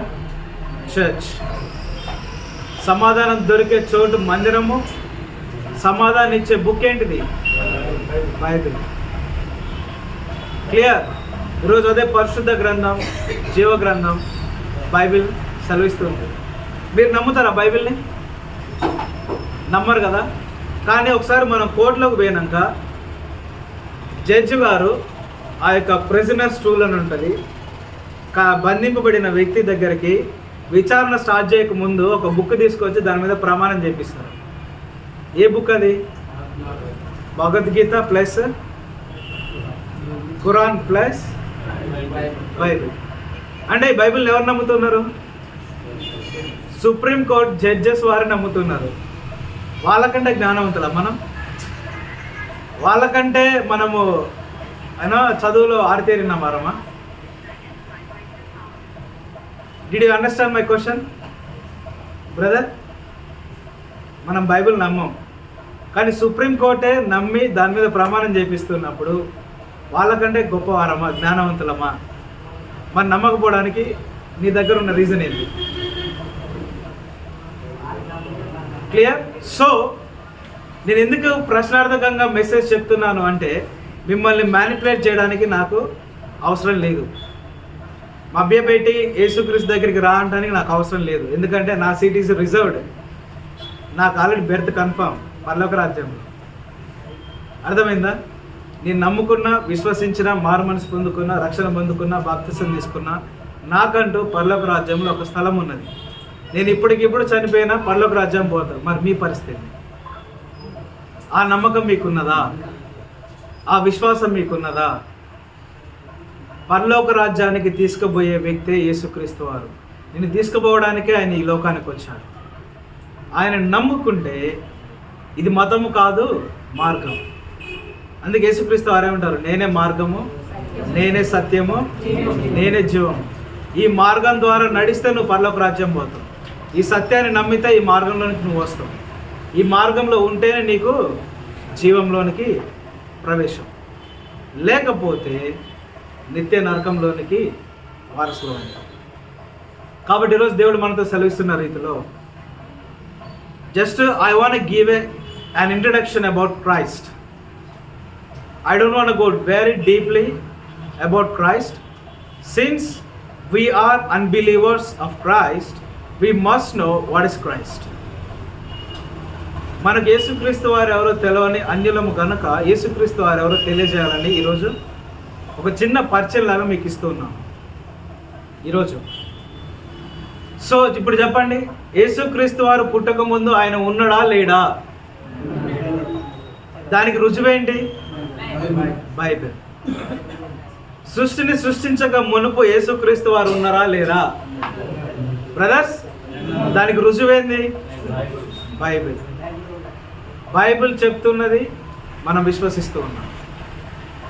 చర్చ్. సమాధానం దొరికే చోటు మందిరము. సమాధానం ఇచ్చే బుక్ ఏంటిది? బైబిల్. క్లియర్? ఈరోజు అదే పరిశుద్ధ గ్రంథం, జీవ గ్రంథం బైబిల్ సెలవిస్తుంది. మీరు నమ్ముతారా బైబిల్ని? నమ్మరు కదా. కానీ ఒకసారి మనం కోర్టులోకి పోయినాక జడ్జి గారు ఆ యొక్క ప్రిజనర్ స్టూల్ అని ఉంటుంది, బంధింపబడిన వ్యక్తి దగ్గరికి విచారణ స్టార్ట్ చేయక ముందు ఒక బుక్ తీసుకొచ్చి దాని మీద ప్రమాణం చేపిస్తారు. ఏ బుక్ అది? Bhagavad Gita plus Quran plus Bible. అంటే ఈ బైబిల్ని ఎవరు నమ్ముతున్నారు? సుప్రీంకోర్టు జడ్జెస్ వారు నమ్ముతున్నారు. వాళ్ళకంటే జ్ఞానవంతులా మనం? వాళ్ళకంటే మనము అయినా చదువులో ఆరితేరిన వారమా? Did you understand my question brother? మనం బైబిల్ నమ్మం, కానీ సుప్రీంకోర్టే నమ్మి దాని మీద ప్రమాణం చేపిస్తున్నప్పుడు వాళ్ళకంటే గొప్పవారమా, జ్ఞానవంతులమా? మనం నమ్మకపోవడానికి నీ దగ్గర ఉన్న రీజన్ ఏంటి? క్లియర్? సో నేను ఎందుకు ప్రశ్నార్థకంగా మెసేజ్ చెప్తున్నాను అంటే, మిమ్మల్ని మ్యానిపులేట్ చేయడానికి నాకు అవసరం లేదు. మభ్యపెట్టి యేసుక్రీస్తు దగ్గరికి రా అంటానికి నాకు అవసరం లేదు. ఎందుకంటే నా సీట్ ఈజ్ రిజర్వ్డ్. నాకు ఆల్రెడీ బెర్త్ కన్ఫర్మ్ పరలోక రాజ్యంలో. అర్థమైందా? నేను నమ్ముకున్నా, విశ్వసించిన, మారు మనసు పొందుకున్నా, రక్షణ పొందుకున్నా, బాప్తిసం తీసుకున్నా, నాకంటూ పరలోక రాజ్యంలో ఒక స్థలం ఉన్నది. నేను ఇప్పటికిప్పుడు చనిపోయినా పరలోక రాజ్యం పోతాను. మరి మీ పరిస్థితి? ఆ నమ్మకం మీకున్నదా? ఆ విశ్వాసం మీకున్నదా? పరలోక రాజ్యానికి తీసుకుపోయే వ్యక్తే యేసుక్రీస్తు వారు. నేను తీసుకుపోవడానికే ఆయన ఈ లోకానికి వచ్చాడు. ఆయన నమ్ముకుంటే ఇది మతము కాదు, మార్గం. అందుకే యేసుక్రీస్తు వారు ఏమంటారు? నేనే మార్గము, నేనే సత్యము, నేనే జీవము. ఈ మార్గం ద్వారా నడిస్తే నువ్వు పరలోక రాజ్యం పోతావు. ఈ సత్యాన్ని నమ్మితే ఈ మార్గంలోనికి నువ్వు వస్తావు. ఈ మార్గంలో ఉంటేనే నీకు జీవంలోనికి ప్రవేశం, లేకపోతే నిత్య నరకంలోనికి వారసులు అంటాం. కాబట్టి ఈరోజు దేవుడు మనతో సెలవిస్తున్న రీతిలో just I want give an introduction about Christ. I don't want to go very deeply about Christ. Since we are unbelievers of Christ, we must know what is Christ. మనకు యేసుక్రీస్తు వారు ఎవరో తెలియని అన్యులము కనుక యేసుక్రీస్తు వారు ఎవరో తెలియజేయాలని ఈరోజు ఒక చిన్న పరిచయం లాగా మీకు ఇస్తూ ఉన్నాను ఈరోజు. సో ఇప్పుడు చెప్పండి, యేసుక్రీస్తు వారు పుట్టక ముందు ఆయన ఉన్నాడా లేడా? దానికి రుజువేంటి? బైబిల్. సృష్టిని సృష్టించక మునుపు యేసుక్రీస్తు వారు ఉన్నారా లేరా? బ్రదర్స్, దానికి రుజువేంది? బైబిల్. బైబిల్ చెప్తున్నది, మనం విశ్వసిస్తూ ఉన్నాం.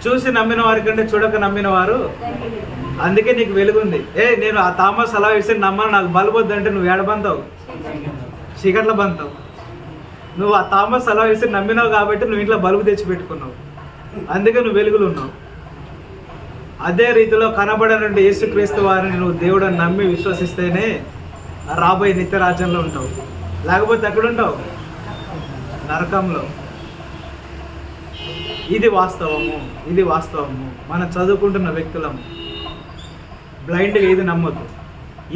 చూసి నమ్మిన వారి కంటే చూడక నమ్మిన వారు. అందుకే నీకు వెలుగుంది. నేను ఆ థామస్ అలా వేసి నమ్మను, నాకు బల్బు వద్దంటే నువ్వు ఏడబంతావు, చీకట్లో బంతావు. నువ్వు ఆ థామస్ అలా వేసి నమ్మినావు కాబట్టి నువ్వు ఇంట్లో బల్బు తెచ్చి పెట్టుకున్నావు, అందుకే నువ్వు వెలుగులు ఉన్నావు. అదే రీతిలో కనబడనంటే యేసుక్రీస్తు వారిని నువ్వు దేవుడని నమ్మి విశ్వసిస్తేనే రాబోయే నిత్య రాజ్యంలో ఉంటావు. లేకపోతే ఎక్కడుంటావు? నరకంలో. ఇది వాస్తవము, ఇది వాస్తవము. మనం చదువుకుంటున్న వ్యక్తులము. బ్లైండ్గా ఏది నమ్మొద్దు.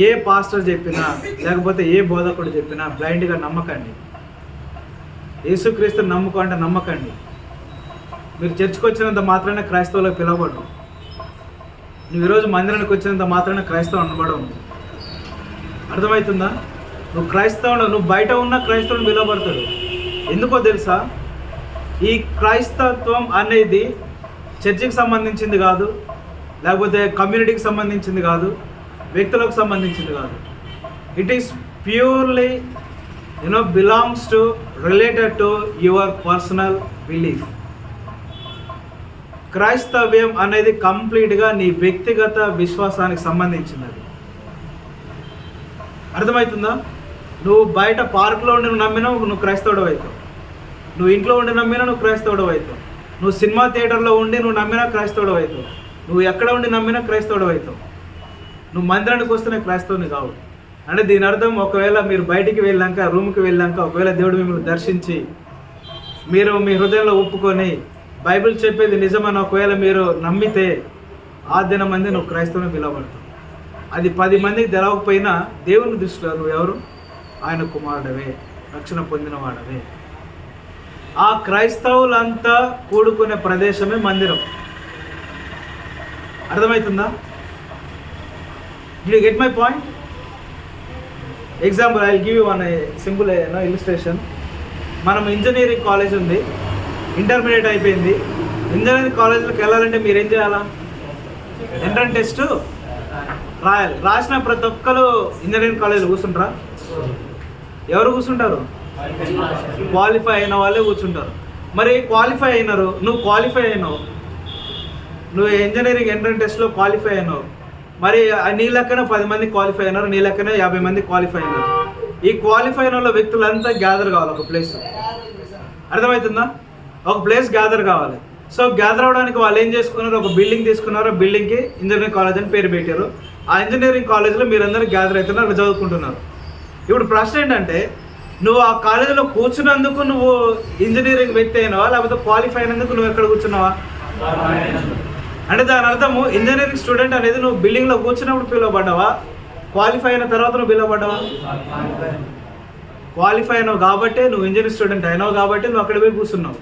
ఏ పాస్టర్ చెప్పినా లేకపోతే ఏ బోధకుడు చెప్పినా బ్లైండ్గా నమ్మకండి. యేసుక్రీస్తుని నమ్ముకుంటే నమ్మకండి. మీరు చర్చికి వచ్చినంత మాత్రాన క్రైస్తవులకు పిలవబడు. నువ్వు ఈరోజు మందిరానికి వచ్చినంత మాత్రాన క్రైస్తవం అనబడవు. అర్థమవుతుందా? నువ్వు క్రైస్తవుడు, నువ్వు బయట ఉన్న క్రైస్తవుని పిలవబడతాడు. ఎందుకో తెలుసా? ఈ క్రైస్తత్వం అనేది చర్చికి సంబంధించింది కాదు, లేకపోతే కమ్యూనిటీకి సంబంధించింది కాదు, వ్యక్తులకు సంబంధించింది కాదు. It is purely belongs to related to your personal belief. క్రైస్తవ్యం అనేది కంప్లీట్గా నీ వ్యక్తిగత విశ్వాసానికి సంబంధించినది. అర్థమవుతుందా? నువ్వు బయట పార్కులో ఉండి నువ్వు నమ్మినావు, నువ్వు క్రైస్తవుడు అవుతావు. నువ్వు ఇంట్లో ఉండి నమ్మినా నువ్వు క్రైస్తవుడు అవుతావు. నువ్వు సినిమా థియేటర్లో ఉండి నువ్వు నమ్మినా క్రైస్తవుడు అవుతావు. నువ్వు ఎక్కడ ఉండి నమ్మినా క్రైస్తవుడు అవుతావు. నువ్వు మందిరానికి వస్తేనే క్రైస్తవుని కావు. అంటే దీని అర్థం, ఒకవేళ మీరు బయటికి వెళ్ళాక, రూమ్కి వెళ్ళాక, ఒకవేళ దేవుడు మిమ్మల్ని దర్శించి మీరు మీ హృదయంలో ఒప్పుకొని బైబిల్ చెప్పేది నిజమని ఒకవేళ మీరు నమ్మితే ఆ దినమంది నువ్వు క్రైస్తవుని పిలవబడతావు. అది 10 మందికి తెలవకపోయినా దేవుని దృష్టిలో నువ్వు ఎవరు? ఆయన కుమారుడవే, రక్షణ పొందినవాడవే. ఆ క్రైస్తవులంతా కూడుకునే ప్రదేశమే మందిరం. అర్థమవుతుందా? Do you get my point? Example, I will give you one simple illustration. మనం ఇంజనీరింగ్ కాలేజ్ ఉంది, ఇంటర్మీడియట్ అయిపోయింది. ఇంజనీరింగ్ కాలేజ్లోకి వెళ్ళాలంటే మీరు ఏం చేయాలా? ఎంట్రన్స్ టెస్ట్ రాయాలి. రాసిన ప్రతి ఒక్కరు ఇంజనీరింగ్ కాలేజ్లో కూర్చుంటారా? ఎవరు కూర్చుంటారు? క్వాలిఫై అయిన వాళ్ళే కూర్చుంటారు. మరి క్వాలిఫై అయినారు, నువ్వు క్వాలిఫై అయినావు, నువ్వు ఇంజనీరింగ్ ఎంట్రన్స్ టెస్ట్లో క్వాలిఫై అయినావు. మరి నీ లెక్కన 10 మంది క్వాలిఫై అయినారు, నీ లెక్కన 50 మంది క్వాలిఫై అయినారు. ఈ క్వాలిఫై అయిన వాళ్ళ వ్యక్తులంతా గ్యాదర్ కావాలి ఒక ప్లేస్. అర్థమవుతుందా? ఒక ప్లేస్ గ్యాదర్ కావాలి. సో గ్యాదర్ అవడానికి వాళ్ళు ఏం చేసుకున్నారు? ఒక బిల్డింగ్ తీసుకున్నారు, బిల్డింగ్కి ఇంజనీరింగ్ కాలేజ్ అని పేరు పెట్టారు. ఆ ఇంజనీరింగ్ కాలేజ్లో మీరందరూ గ్యాదర్ అవుతున్నారు, చదువుకుంటున్నారు. ఇప్పుడు ప్రశ్న ఏంటంటే, నువ్వు ఆ కాలేజీలో కూర్చున్నందుకు నువ్వు ఇంజనీరింగ్ వ్యక్తి అయినావా, లేకపోతే క్వాలిఫై అయినందుకు నువ్వు ఎక్కడ కూర్చున్నావా? అంటే దాని అర్థము, ఇంజనీరింగ్ స్టూడెంట్ అనేది నువ్వు బిల్డింగ్లో కూర్చున్నప్పుడు పిలువబడ్డావా, క్వాలిఫై అయిన తర్వాత నువ్వు పిలువబడ్డావా? క్వాలిఫై అయినావు కాబట్టి నువ్వు ఇంజనీరింగ్ స్టూడెంట్ అయినావు కాబట్టి నువ్వు అక్కడ పోయి కూర్చున్నావు.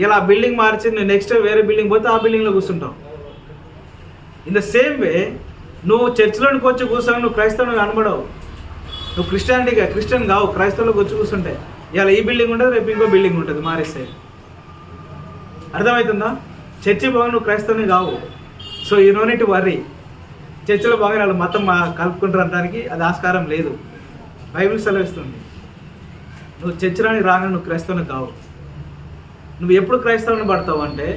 ఇలా బిల్డింగ్ మార్చి నువ్వు నెక్స్ట్ వేరే బిల్డింగ్ పోతే ఆ బిల్డింగ్లో కూర్చుంటావు. ఇన్ ద సేమ్ వే నువ్వు చర్చిలోనికి వచ్చి కూర్చొని నువ్వు క్రైస్తవుని కనబడవు. నువ్వు క్రిస్టియన్ కావు, క్రైస్తవులకు వచ్చి కూర్చుంటే ఇలా ఈ బిల్డింగ్ ఉంటుంది, రేపు ఇంకో బిల్డింగ్ ఉంటుంది మారేస్తే. అర్థమవుతుందా? చర్చి బాగా నువ్వు క్రైస్తవుని కావు. So you know need to worry. చర్చిలో బాగా వాళ్ళు మతం కలుపుకుంటారు అనడానికి అది ఆస్కారం లేదు. బైబిల్ సెలవిస్తుంది. నువ్వు చర్చిలోనికి రాగానే నువ్వు క్రైస్తవుని కావు. నువ్వు ఎప్పుడు క్రైస్తవుని పడతావు అంటే,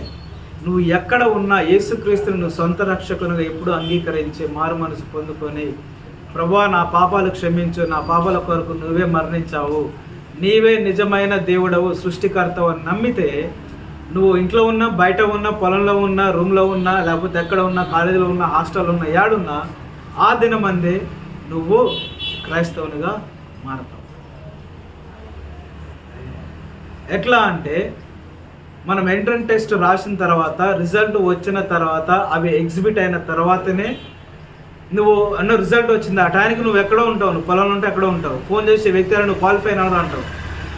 నువ్వు ఎక్కడ ఉన్నా యేసుక్రీస్తుని నువ్వు సొంత రక్షకునిగా ఎప్పుడు అంగీకరించి మారు మనసు పొందుకొని, ప్రభువా నా పాపాలు క్షమించు, నా పాపాల కొరకు నువ్వే మరణించావు, నీవే నిజమైన దేవుడవు, సృష్టికర్తవు అని నమ్మితే, నువ్వు ఇంట్లో ఉన్నా, బయట ఉన్నా, పొలంలో ఉన్నా, రూమ్లో ఉన్నా, లేకపోతే ఎక్కడ ఉన్నా, కాలేజీలో ఉన్నా, హాస్టల్లో ఉన్నా, ఏడున్నా, ఆ దినమందే నువ్వు క్రైస్తవునిగా మారతావు. ఎట్లా అంటే, మనం ఎంట్రన్స్ టెస్ట్ రాసిన తర్వాత, రిజల్ట్ వచ్చిన తర్వాత, అవి ఎగ్జిబిట్ అయిన తర్వాతనే నువ్వు అన్న రిజల్ట్ వచ్చింది ఆ టైంకి నువ్వు ఎక్కడో ఉంటావు. నువ్వు పొలంలో ఉంటే ఎక్కడో ఉంటావు. ఫోన్ చేసే వ్యక్తి నువ్వు క్వాలిఫై అయినాడు అంటావు.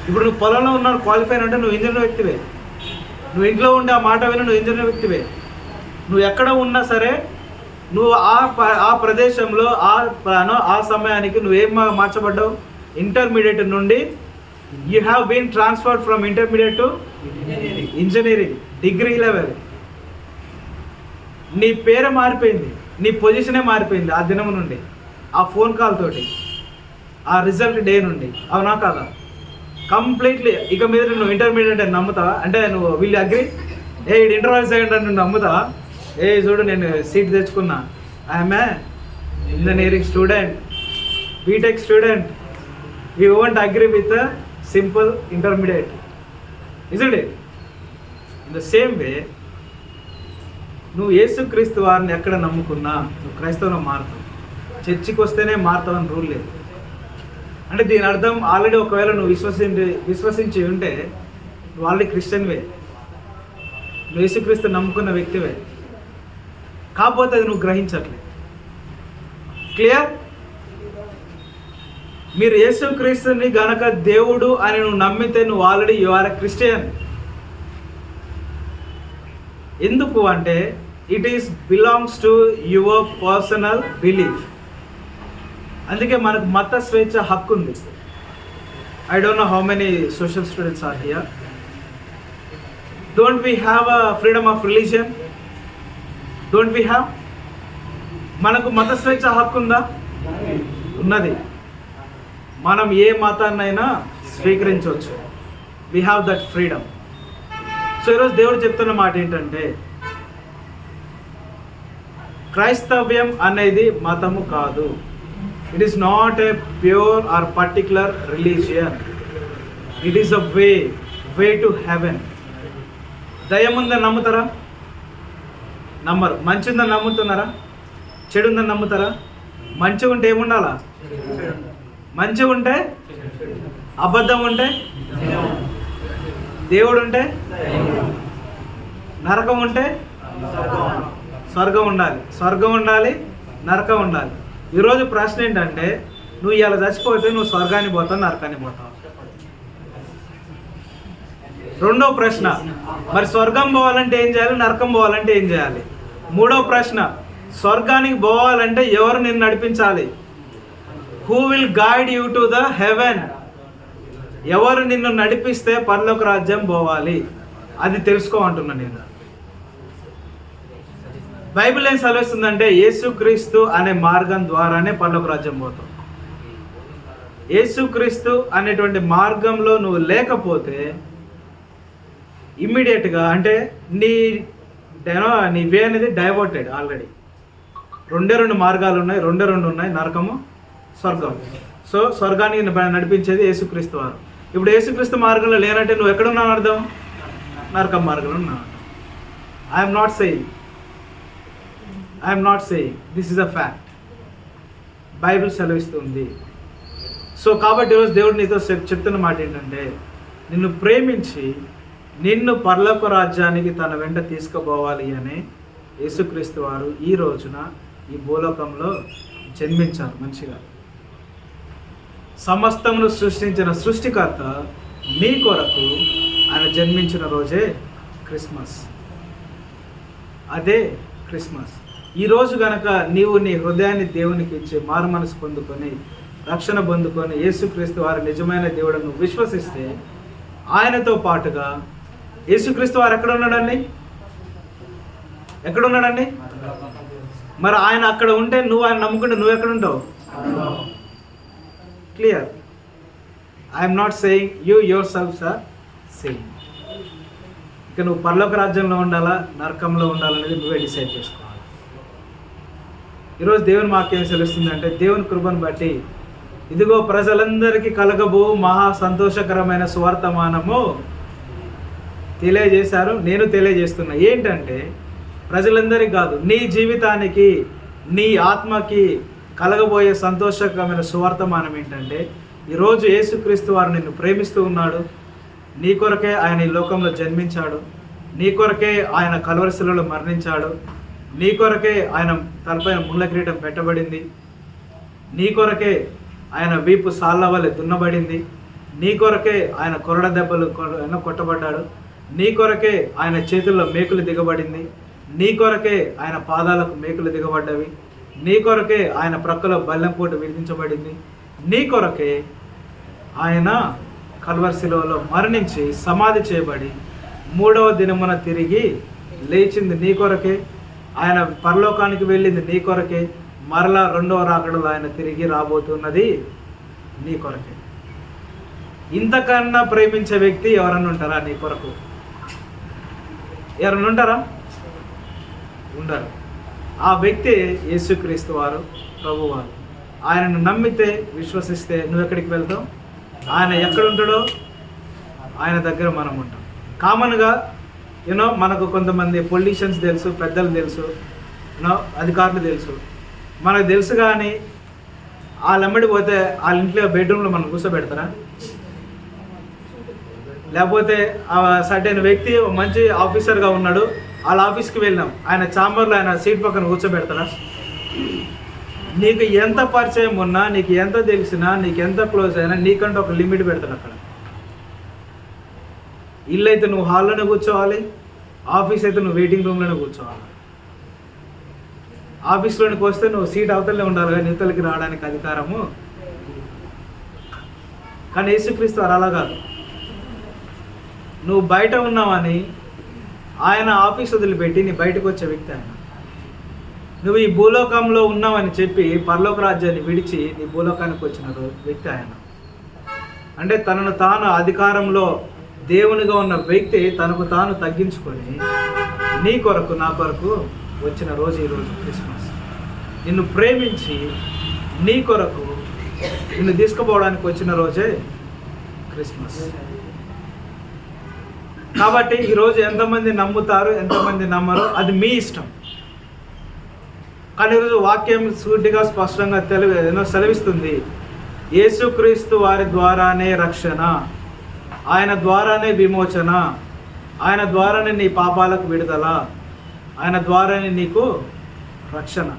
ఇప్పుడు నువ్వు పొలంలో ఉన్నాడు క్వాలిఫై అంటే నువ్వు ఇంజనీర్ వ్యక్తివే. నువ్వు ఇంట్లో ఉండే ఆ మాట విని నువ్వు ఇంజనీర్ వ్యక్తివే. నువ్వు ఎక్కడ ఉన్నా సరే నువ్వు ఆ ప్రదేశంలో ఆ సమయానికి నువ్వేం మార్చబడ్డావు? ఇంటర్మీడియట్ నుండి you have been transferred from intermediate to engineering degree level. నీ పేరు మారిపోయింది, నీ పొజిషనే మారిపోయింది ఆ దినం నుండి, ఆ ఫోన్ కాల్ తోటి, ఆ రిజల్ట్ డే నుండి. అవునా కాదా? కంప్లీట్లీ ఇక మీద నువ్వు ఇంటర్మీడియట్ అని నమ్ముతావా? అంటే నువ్వు వీళ్ళు అగ్రి ఇది ఇంటర్వ్యూస్ అయ్యి నువ్వు నమ్ముతావా? చూడు నేను సీట్ తెచ్చుకున్నా, I'm a engineering student, BTech student. You won't agree with simple intermediate, isn't it? In the same way నువ్వు యేసుక్రీస్తు వారిని ఎక్కడ నమ్ముకున్నా నువ్వు క్రైస్తవులో మారుతావు. చర్చికి వస్తేనే మారుతావని రూల్ లేదు. అంటే దీని అర్థం ఆల్రెడీ ఒకవేళ నువ్వు విశ్వసించి ఉంటే నువ్వు ఆల్రెడీ క్రిస్టియన్వే, నువ్వు యేసుక్రీస్తు నమ్ముకున్న వ్యక్తివే. కాకపోతే అది నువ్వు గ్రహించట్లేదు. క్లియర్? మీరు యేసుక్రీస్తుని గనక దేవుడు అని నువ్వు నమ్మితే నువ్వు already you are a Christian. ఎందుకు అంటే it is belongs to your personal belief. అందుకే మనకు మత స్వేచ్ఛ హక్కు ఉంది. I don't know how many social students are here. Don't we have a freedom of religion? Don't we have? మనకు మత స్వేచ్ఛ హక్కు ఉందా? ఉన్నది. మనం ఏ మతాన్నైనా స్వీకరించవచ్చు. We have that freedom. So ఈరోజు దేవుడు చెప్తున్న మాట ఏంటంటే క్రైస్తవ్యం అనేది మతము కాదు. It is not a pure or particular religion. It is a way to heaven. దయ్యం ఉందని నమ్ముతారా? నమ్మరు. మంచి ఉందని నమ్ముతున్నారా? చెడు ఉందని నమ్ముతారా? మంచిగా ఉంటే ఏముండాలా? మంచిగా ఉంటే, అబద్ధం ఉంటే, దేవుడు ఉంటే, నరకం ఉంటే, స్వర్గం ఉండాలి. స్వర్గం ఉండాలి, నరకం ఉండాలి. ఈరోజు ప్రశ్న ఏంటంటే నువ్వు ఇలా చచ్చిపోతే నువ్వు స్వర్గానికి పోతావు, నరకానికి పోతావు. రెండో ప్రశ్న, మరి స్వర్గం పోవాలంటే ఏం చేయాలి, నరకం పోవాలంటే ఏం చేయాలి? మూడో ప్రశ్న, స్వర్గానికి పోవాలంటే ఎవరు నిన్ను నడిపించాలి? Who will guide you to the heaven? ఎవరు నిన్ను నడిపిస్తే పరలోక రాజ్యం పోవాలి? అది తెలుసుకో అంటున్నా నేను. బైబిల్ ఏం సెలవిస్తుందంటే యేసుక్రీస్తు అనే మార్గం ద్వారానే పరలోక రాజ్యం పోతాం. యేసుక్రీస్తు అనేటువంటి మార్గంలో నువ్వు లేకపోతే ఇమ్మీడియట్గా అంటే నీ వే అనేది డైవర్టెడ్. ఆల్రెడీ రెండు మార్గాలు ఉన్నాయి, రెండు ఉన్నాయి, నరకము, స్వర్గం. సో స్వర్గానికి నడిపించేది యేసుక్రీస్తు వారు. ఇప్పుడు యేసుక్రీస్తు మార్గంలో లేనంటే నువ్వు ఎక్కడున్నావు అర్థం? నరకం మార్గంలో ఉన్నావు. I'm not saying this is a fact. Bible సెలవిస్తుంది. సో కాబట్టి ఈరోజు దేవుడు నీతో చెప్తున్న మాట ఏంటంటే నిన్ను ప్రేమించి నిన్ను పరలోక రాజ్యానికి తన వెంట తీసుకుపోవాలి అని యేసుక్రీస్తు వారు ఈ రోజున ఈ భూలోకంలో జన్మించారు. మంచిగా సమస్తమును సృష్టించిన సృష్టికర్త మీ కొరకు ఆయన జన్మించిన రోజే క్రిస్మస్. అదే క్రిస్మస్. ఈరోజు కనుక నీవు నీ హృదయాన్ని దేవునికి ఇచ్చి మారు మనసు పొందుకొని రక్షణ పొందుకొని యేసుక్రీస్తు వారి నిజమైన దేవుడును విశ్వసిస్తే ఆయనతో పాటుగా యేసుక్రీస్తు వారు ఎక్కడున్నాడండి? మరి ఆయన అక్కడ ఉంటే నువ్వు ఆయన నమ్ముకుంటే నువ్వు ఎక్కడ ఉంటావు? Clear? I'm not saying you yourselves are saying. ఇక నువ్వు పరలోక రాజ్యంలో ఉండాలా, నరకంలో ఉండాలనేది నువ్వే డిసైడ్ చేసుకోవాలి. ఈరోజు దేవుని వాక్యం సెలవుస్తుందంటే దేవుని కృపను బట్టి ఇదిగో ప్రజలందరికీ కలగబో మహా సంతోషకరమైన సువర్తమానము తెలియజేశారు. నేను తెలియజేస్తున్నా. ఏంటంటే ప్రజలందరికీ కాదు, నీ జీవితానికి, నీ ఆత్మకి కలగబోయే సంతోషకరమైన సువర్తమానం ఏంటంటే ఈరోజు యేసుక్రీస్తు వారు నిన్ను ప్రేమిస్తూ ఉన్నాడు. నీ కొరకే ఆయన ఈ లోకంలో జన్మించాడు. నీ కొరకే ఆయన కల్వరి శిలువలో మరణించాడు. నీ కొరకే ఆయన తలపైన ముళ్ళ కిరీటం పెట్టబడింది. నీ కొరకే ఆయన వీపు సాళ్ళ వలె దున్నబడింది. నీ కొరకే ఆయన కొరడ దెబ్బలు కొట్టబడ్డాడు. నీ కొరకే ఆయన చేతుల్లో మేకులు దిగబడింది. నీ కొరకే ఆయన పాదాలకు మేకులు దిగబడ్డవి, నీ కొరకే ఆయన ప్రక్కలో బల్లెంపోటు విధించబడింది, నీ కొరకే ఆయన కల్వరి శిలువలో మరణించి సమాధి చేయబడి 3వ దినమున తిరిగి లేచింది నీ కొరకే, ఆయన పరలోకానికి వెళ్ళింది నీ కొరకే, మరలా 2వ రాకడలో ఆయన తిరిగి రాబోతున్నది నీ కొరకే. ఇంతకన్నా ప్రేమించే వ్యక్తి ఎవరన్నా ఉంటారా నీ కొరకు? ఎవరన్నా ఉంటారా? ఉండరు. ఆ వ్యక్తి యేసుక్రీస్తు వారు, ప్రభువారు. ఆయనను నమ్మితే, విశ్వసిస్తే నువ్వు ఎక్కడికి వెళ్తావు? ఆయన ఎక్కడ ఉంటాడో ఆయన దగ్గర మనం ఉంటాం. కామన్గా మనకు కొంతమంది పొలిటీషియన్స్ తెలుసు, పెద్దలు తెలుసు, అధికారులు తెలుసు, మనకు తెలుసు. కానీ వాళ్ళెమ్మడి పోతే వాళ్ళ ఇంట్లో బెడ్రూమ్లో మనం కూర్చోబెడతారా? లేకపోతే ఆ సర్టెన్ వ్యక్తి మంచి ఆఫీసర్గా ఉన్నాడు, వాళ్ళ ఆఫీస్కి వెళ్ళాం, ఆయన ఛాంబర్లో ఆయన సీట్ పక్కన కూర్చోబెడతారా? నీకు ఎంత పరిచయం ఉన్నా, నీకు ఎంత తెలిసినా, నీకు ఎంత క్లోజ్ అయినా నీకంటే ఒక లిమిట్ పెడతాడు అక్కడ. ఇల్లు అయితే నువ్వు హాల్లోనే కూర్చోవాలి, ఆఫీస్ అయితే నువ్వు వెయిటింగ్ రూమ్లోనే కూర్చోవాలి. ఆఫీస్లోనికి వస్తే నువ్వు సీట్ అవతలనే ఉండాలి కానీ యువతలకి రావడానికి అధికారము. కానీ యేసుక్రీస్తు అలా కాదు. నువ్వు బయట ఉన్నావని ఆయన ఆఫీస్ వదిలిపెట్టి నీ బయటకు వచ్చే వ్యక్తి ఆయన. నువ్వు ఈ భూలోకంలో ఉన్నావని చెప్పి పరలోక రాజ్యాన్ని విడిచి నీ భూలోకానికి వచ్చిన వ్యక్తి ఆయన. అంటే తనను తాను అధికారంలో దేవునిగా ఉన్న వ్యక్తి తనకు తాను తగ్గించుకొని నీ కొరకు, నా కొరకు వచ్చిన రోజు ఈరోజు క్రిస్మస్. నిన్ను ప్రేమించి నీ కొరకు నిన్ను తీసుకుపోవడానికి వచ్చిన రోజే క్రిస్మస్. కాబట్టి ఈరోజు ఎంతమంది నమ్ముతారు, ఎంతమంది నమ్మరో అది మీ ఇష్టం. కానీ ఈరోజు వాక్యం సూటిగా స్పష్టంగా సెలవిస్తుంది, యేసుక్రీస్తు వారి ద్వారానే రక్షణ, ఆయన ద్వారానే విమోచన, ఆయన ద్వారానే నీ పాపాలకు విడుదల, ఆయన ద్వారానే నీకు రక్షణ.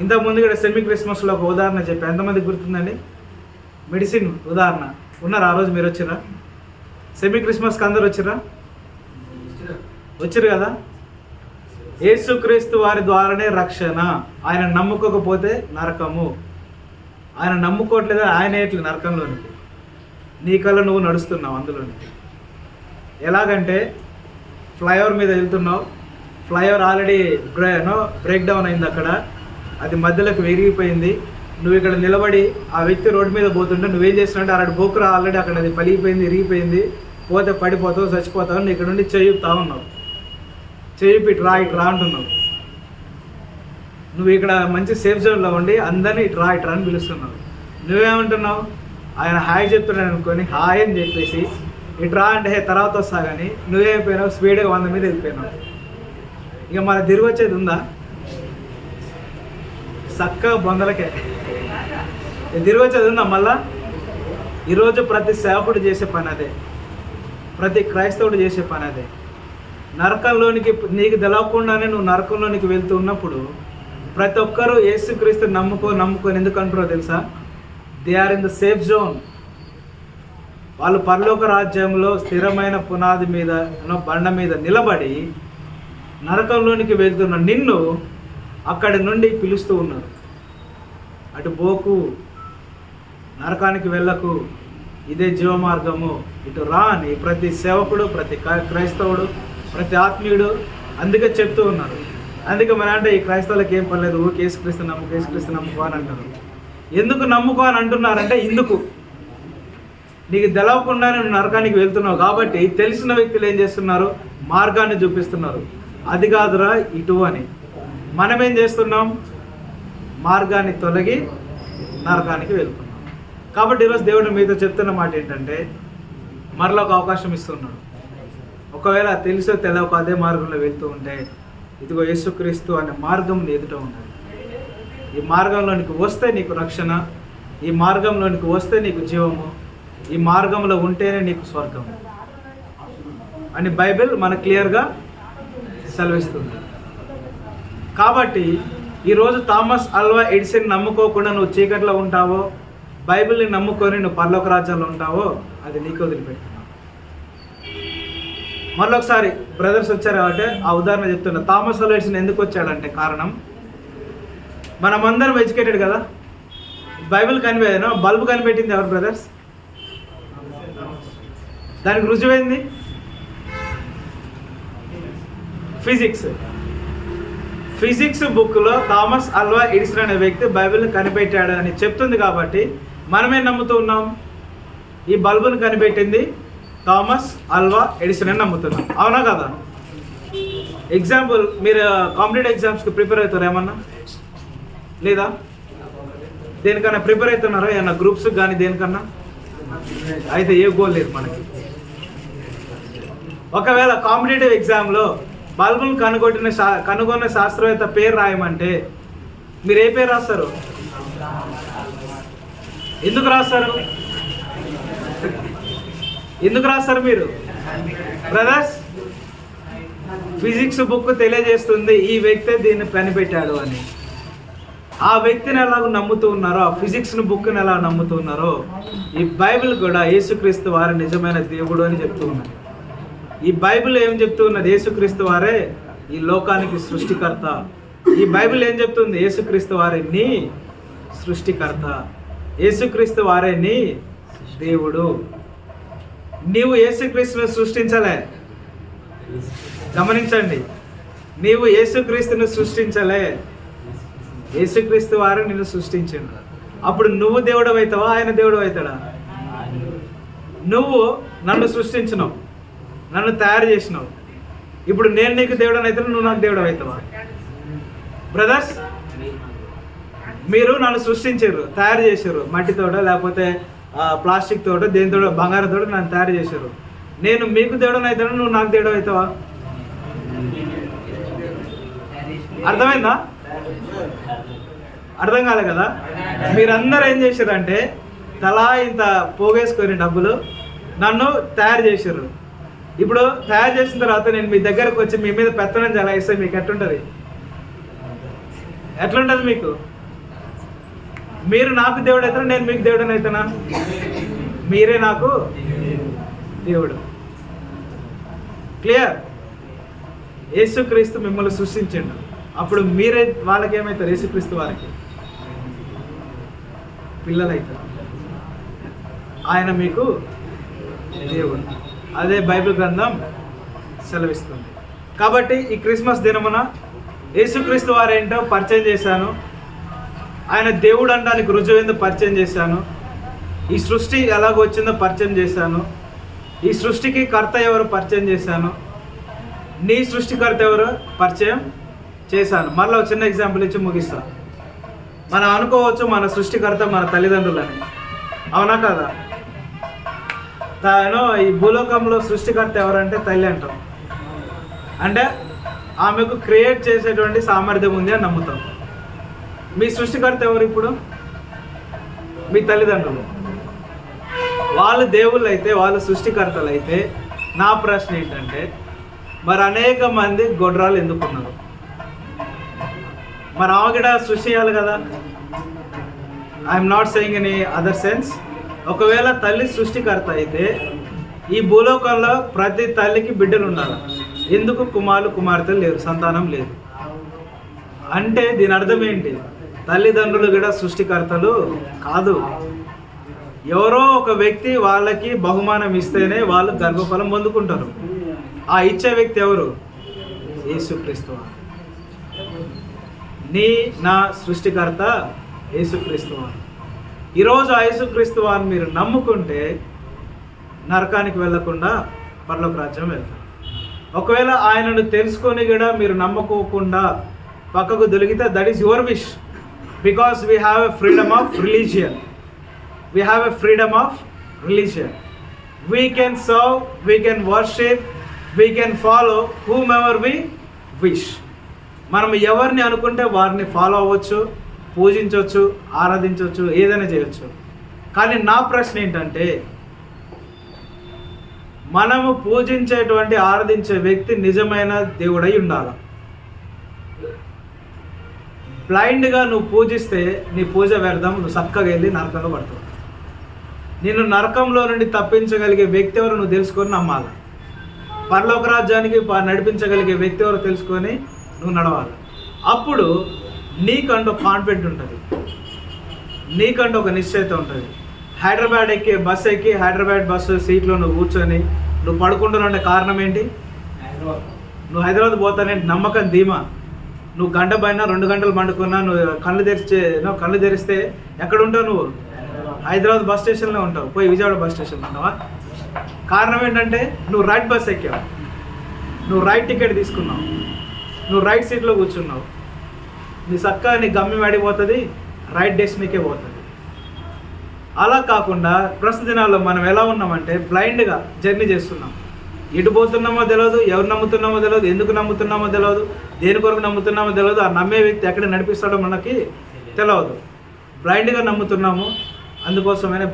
ఇంతకుముందు కూడా సెమీ క్రిస్మస్లో ఒక ఉదాహరణ చెప్పి ఎంతమందికి గుర్తుందండి? మెడిసిన్ ఉదాహరణ ఉన్నారు. ఆ రోజు మీరు వచ్చిరా? సెమీ క్రిస్మస్కి అందరు వచ్చిరా? వచ్చారు కదా. యేసుక్రీస్తు వారి ద్వారానే రక్షణ. ఆయన నమ్ముకోకపోతే నరకము. ఆయన నమ్ముకోవట్లేదు, ఆయన ఎట్లా నరకంలోనికి నీ కళ్ళ నువ్వు నడుస్తున్నావు అందులోనికి. ఎలాగంటే ఫ్లైఓవర్ మీద వెళ్తున్నావు, ఫ్లైఓవర్ ఆల్రెడీ బ్రేక్ డౌన్ అయింది అక్కడ, అది మధ్యలోకి విరిగిపోయింది. నువ్వు ఇక్కడ నిలబడి ఆ వ్యక్తి రోడ్డు మీద పోతుంటే నువ్వేం చేస్తున్నావు? అక్కడ బోకురా ఆల్రెడీ అక్కడ అది పలిగిపోయింది, ఇరిగిపోయింది, పోతే పడిపోతావు, చచ్చిపోతావు. నువ్వు ఇక్కడ నుండి చేయుపుతా ఉన్నావు, చేయుపు ఇట్రా అంటున్నావు. నువ్వు ఇక్కడ మంచి సేఫ్ జోన్లో ఉండి అందరినీ ఇట్రా అని పిలుస్తున్నావు. నువ్వేమంటున్నావు? ఆయన హాయ్ చెప్తున్నాడు అనుకొని హాయ్ అని చెప్పేసి ఇట్రా అంటే తర్వాత వస్తా. కానీ నువ్వేమైపోయినావు? స్పీడ్గా 100 మీద వెళ్ళిపోయినావు. ఇక మన తిరిగి వచ్చేది ఉందా? చక్కగా బొందలకే తిరిగి వచ్చేది ఉందా మళ్ళా? ఈరోజు ప్రతి సేవకుడు చేసే పని అదే, ప్రతి క్రైస్తవుడు చేసే పని అదే. నరకంలోనికి నీకు తెలవకుండానే నువ్వు నరకంలోనికి వెళ్తూ ఉన్నప్పుడు ప్రతి ఒక్కరూ యేసుక్రీస్తు నమ్ముకొని ఎందుకు అంటారో తెలుసా? They are in the safe zone. వాళ్ళు పరలోక రాజ్యంలో స్థిరమైన పునాది మీద, బండ మీద నిలబడి నరకంలోనికి వెళ్తున్న నిన్ను అక్కడి నుండి పిలుస్తూ ఉన్నారు. అటు పోకు, నరకానికి వెళ్ళకు, ఇదే జీవమార్గము, ఇటు రా అని ప్రతి సేవకుడు, ప్రతి క్రైస్తవుడు, ప్రతి ఆత్మీయుడు అందుకే చెప్తూ ఉన్నారు. అందుకే మన అంటే ఈ క్రైస్తవులకు ఏం పర్లేదు, యేసుక్రీస్తు నమ్ముకో అని అంటారు. ఎందుకు నమ్ముకో అని అంటున్నారంటే ఇందుకు నీకు తెలవకుండా నువ్వు నరకానికి వెళ్తున్నావు కాబట్టి తెలిసిన వ్యక్తులు ఏం చేస్తున్నారు? మార్గాన్ని చూపిస్తున్నారు. అది కాదురా ఇటు అని. మనం ఏం చేస్తున్నాం? మార్గాన్ని తొలగి నరకానికి వెళ్తున్నాం. కాబట్టి ఈరోజు దేవుడు మీతో చెప్తున్న మాట ఏంటంటే మరలా ఒక అవకాశం ఇస్తున్నాడు. ఒకవేళ తెలుసో తెలవక అదే మార్గంలో వెళ్తూ ఉంటే ఇదిగో యేసుక్రీస్తు అనే మార్గం నీ ఎదుట ఉన్నది. ఈ మార్గంలోనికి వస్తే నీకు రక్షణ, ఈ మార్గంలోనికి వస్తే నీకు జీవము, ఈ మార్గంలో ఉంటేనే నీకు స్వర్గం అని బైబిల్ మనకు క్లియర్గా సెలవిస్తుంది. కాబట్టి ఈరోజు థామస్ ఆల్వా ఎడిసన్ నమ్ముకోకుండా నువ్వు చీకట్లో ఉంటావో, బైబిల్ని నమ్ముకొని నువ్వు పరలోక రాజ్యంలో ఉంటావో అది నీకు వదిలిపెడుతున్నావు. మళ్ళీ ఒకసారి బ్రదర్స్ వచ్చారు కాబట్టి ఆ ఉదాహరణ చెప్తున్నా. థామస్ అల్వా ఎడిసన్ ఎందుకు వచ్చాడంటే కారణం, మనమందరం ఎడ్యుకేటెడ్ కదా. బైబిల్ కనిపెట్టిన బల్బు కనిపెట్టింది ఎవరు బ్రదర్స్? దానికి రుజువైంది ఫిజిక్స్ బుక్లో థామస్ అల్వా ఎడిసన్ అనే వ్యక్తి బైబిల్ని కనిపెట్టాడు అని చెప్తుంది కాబట్టి మనమే నమ్ముతూ ఉన్నాం ఈ బల్బును కనిపెట్టింది థామస్ అల్వా ఎడిసన్ అని నమ్ముతున్నాం. అవునా కదా? ఎగ్జాంపుల్, మీరు కాంపిటేటివ్ ఎగ్జామ్స్కి ప్రిపేర్ అవుతారు ఏమన్నా లేదా? దేనికన్నా ప్రిపేర్ అవుతున్నారా? ఏమన్నా గ్రూప్స్కి కానీ దేనికన్నా? అయితే ఏ గోల్ లేదు మనకి. ఒకవేళ కాంపిటేటివ్ ఎగ్జామ్లో బల్బును కనుగొన్న శాస్త్రవేత్త పేరు రాయమంటే మీరు ఏ పేరు రాస్తారు? ఎందుకు రాస్తారు మీరు బ్రదర్స్? ఫిజిక్స్ బుక్ తెలియజేస్తుంది ఈ వ్యక్తే దీన్ని కనిపెట్టాడు అని. ఆ వ్యక్తిని ఎలాగ నమ్ముతూ ఉన్నారో, ఆ ఫిజిక్స్ను బుక్ని ఎలా నమ్ముతూ ఉన్నారో, ఈ బైబిల్ కూడా యేసుక్రీస్తు వారి నిజమైన దేవుడు అని చెప్తూ ఉన్నారు. ఈ బైబిల్ ఏం చెప్తూ ఉన్నది? యేసుక్రీస్తు వారే ఈ లోకానికి సృష్టికర్త. ఈ బైబిల్ ఏం చెప్తుంది? యేసుక్రీస్తు వారే నీ సృష్టికర్త, యేసుక్రీస్తు వారే నీ దేవుడు. నీవు యేసుక్రీస్తును సృష్టించలే. గమనించండి, నీవు యేసుక్రీస్తును సృష్టించలే, యేసుక్రీస్తు వారు నిన్ను సృష్టించిండు. అప్పుడు నువ్వు దేవుడు అవుతావా, ఆయన దేవుడు అవుతాడా? నువ్వు నన్ను సృష్టించినావు, నన్ను తయారు చేసినావు. ఇప్పుడు నేను నీకు దేవుడు అయితే నువ్వు నాకు దేవుడు అవుతావా? బ్రదర్స్, మీరు నన్ను సృష్టించారు, తయారు చేశారు, మట్టితోట లేకపోతే ప్లాస్టిక్ తోట, దేనితో, బంగారంతో నన్ను తయారు చేశారు. నేను మీకు దేవుడు అవుతాను, నువ్వు నాకు దేవుడు అవుతావా? అర్థమైందా? అర్థం కాలే కదా? మీరందరూ ఏం చేశారంటే తలా ఇంత పోగేసుకొని డబ్బులు నన్ను తయారు చేశారు. ఇప్పుడు తయారు చేసిన తర్వాత నేను మీ దగ్గరకు వచ్చి మీ మీద పెత్తనం చలాయిస్తే మీకు ఎట్లుంటుంది? మీకు? మీరు నాకు దేవుడు అవుతారా, నేను మీకు దేవుడు అవుతానా? మీరే నాకు దేవుడు. క్లియర్? యేసుక్రీస్తు మిమ్మల్ని సృష్టించండు, అప్పుడు మీరే వాళ్ళకి ఏమవుతారు? యేసుక్రీస్తు వారికి పిల్లలు అవుతారు. ఆయన మీకు దేవుడు. అదే బైబిల్ గ్రంథం సెలవిస్తుంది. కాబట్టి ఈ క్రిస్మస్ దినమున యేసుక్రీస్తు వారేంటో పరిచయం చేశాను. ఆయన దేవుడు అనడానికి రుజువైందో పరిచయం చేశాను. ఈ సృష్టి ఎలాగ వచ్చిందో పరిచయం చేశాను. ఈ సృష్టికి కర్త ఎవరు పరిచయం చేశాను. నీ సృష్టికర్త ఎవరు పరిచయం చేశాను. మళ్ళీ ఒక చిన్న ఎగ్జాంపుల్ ఇచ్చి ముగిస్తాను. మనం అనుకోవచ్చు మన సృష్టికర్త మన తల్లిదండ్రులని. అవునా కదా? ఈ భూలోకంలో సృష్టికర్త ఎవరంటే తల్లి అంటాం. అంటే ఆమెకు క్రియేట్ చేసేటువంటి సామర్థ్యం ఉంది అని నమ్ముతాం. మీ సృష్టికర్త ఎవరు ఇప్పుడు? మీ తల్లిదండ్రులు. వాళ్ళు దేవుళ్ళు అయితే, వాళ్ళు సృష్టికర్తలు అయితే, నా ప్రశ్న ఏంటంటే మరి అనేక మంది గొడ్రాలు ఎందుకున్నారు? మరి ఆమె కూడా సృష్టి చేయాలి కదా. I'm not saying in other sense. ఒకవేళ తల్లి సృష్టికర్త అయితే ఈ భూలోకంలో ప్రతి తల్లికి బిడ్డలు ఉండాలి. ఎందుకు కుమారులు కుమార్తెలు లేరు, సంతానం లేదు అంటే దీని అర్థం ఏంటి? తల్లిదండ్రులు కూడా సృష్టికర్తలు కాదు. ఎవరో ఒక వ్యక్తి వాళ్ళకి బహుమానం ఇస్తేనే వాళ్ళు గర్భఫలం పొందుకుంటారు. ఆ ఇచ్చే వ్యక్తి ఎవరు? యేసుక్రీస్తు. నా సృష్టికర్త యేసుక్రీస్తు. ఈరోజు ఆ యేసుక్రీస్తు వారిని మీరు నమ్ముకుంటే నరకానికి వెళ్ళకుండా పరలోక రాజ్యం వెళ్తారు. ఒకవేళ ఆయనను తెలుసుకొని కూడా మీరు నమ్మకోకుండా పక్కకు దొరికితే that is your wish. Because we have a freedom of religion. We can serve, we can worship, we can follow whomever we wish. మనం ఎవరిని అనుకుంటే వారిని ఫాలో అవ్వచ్చు, పూజించవచ్చు, ఆరాధించవచ్చు, ఏదైనా చేయొచ్చు. కానీ నా ప్రశ్న ఏంటంటే మనము పూజించేటువంటి ఆరాధించే వ్యక్తి నిజమైన దేవుడై ఉండాలి. బ్లైండ్గా నువ్వు పూజిస్తే నీ పూజ వ్యర్థం, నువ్వు చక్కగా వెళ్ళి నరకంలో పడతావు. నిన్ను నరకంలో నుండి తప్పించగలిగే వ్యక్తి ఎవరు నువ్వు తెలుసుకొని నమ్మాలి. పరలోక రాజ్యానికి నడిపించగలిగే వ్యక్తి ఎవరో తెలుసుకొని నువ్వు నడవాలి. అప్పుడు నీకంటూ కాన్ఫిడెంట్ ఉంటుంది, నీకంటూ ఒక నిశ్చయిత ఉంటుంది. హైదరాబాద్ ఎక్కి హైదరాబాద్ బస్సు సీట్లో నువ్వు కూర్చొని నువ్వు పడుకుంటున్నా కారణం ఏంటి? నువ్వు హైదరాబాద్ పోతానే నమ్మకం, ధీమా. నువ్వు గంట పైన 2 గంటలు పండుకున్నా, నువ్వు కళ్ళు తెరిస్తే ఎక్కడ ఉంటావు? నువ్వు హైదరాబాద్ బస్ స్టేషన్లో ఉంటావు, పోయి విజయవాడ బస్ స్టేషన్లో ఉంటావా? కారణం ఏంటంటే నువ్వు రైట్ బస్ ఎక్కావు, నువ్వు రైట్ టికెట్ తీసుకున్నావు, నువ్వు రైట్ సీట్లో కూర్చున్నావు. నీ చక్కగా నీ గమ్యం అడిగిపోతుంది, రైట్ డెస్టినీకే పోతుంది. అలా కాకుండా ప్రస్తుత దినాల్లో మనం ఎలా ఉన్నామంటే బ్లైండ్గా జర్నీ చేస్తున్నాం. ఎటు పోతున్నామో తెలియదు, ఎవరు నమ్ముతున్నామో తెలియదు, ఎందుకు నమ్ముతున్నామో తెలియదు, దేని కొరకు నమ్ముతున్నామో తెలియదు, ఆ నమ్మే వ్యక్తి ఎక్కడ నడిపిస్తాడో మనకి తెలియదు. బ్లైండ్గా నమ్ముతున్నాము, అందుకోసమైనా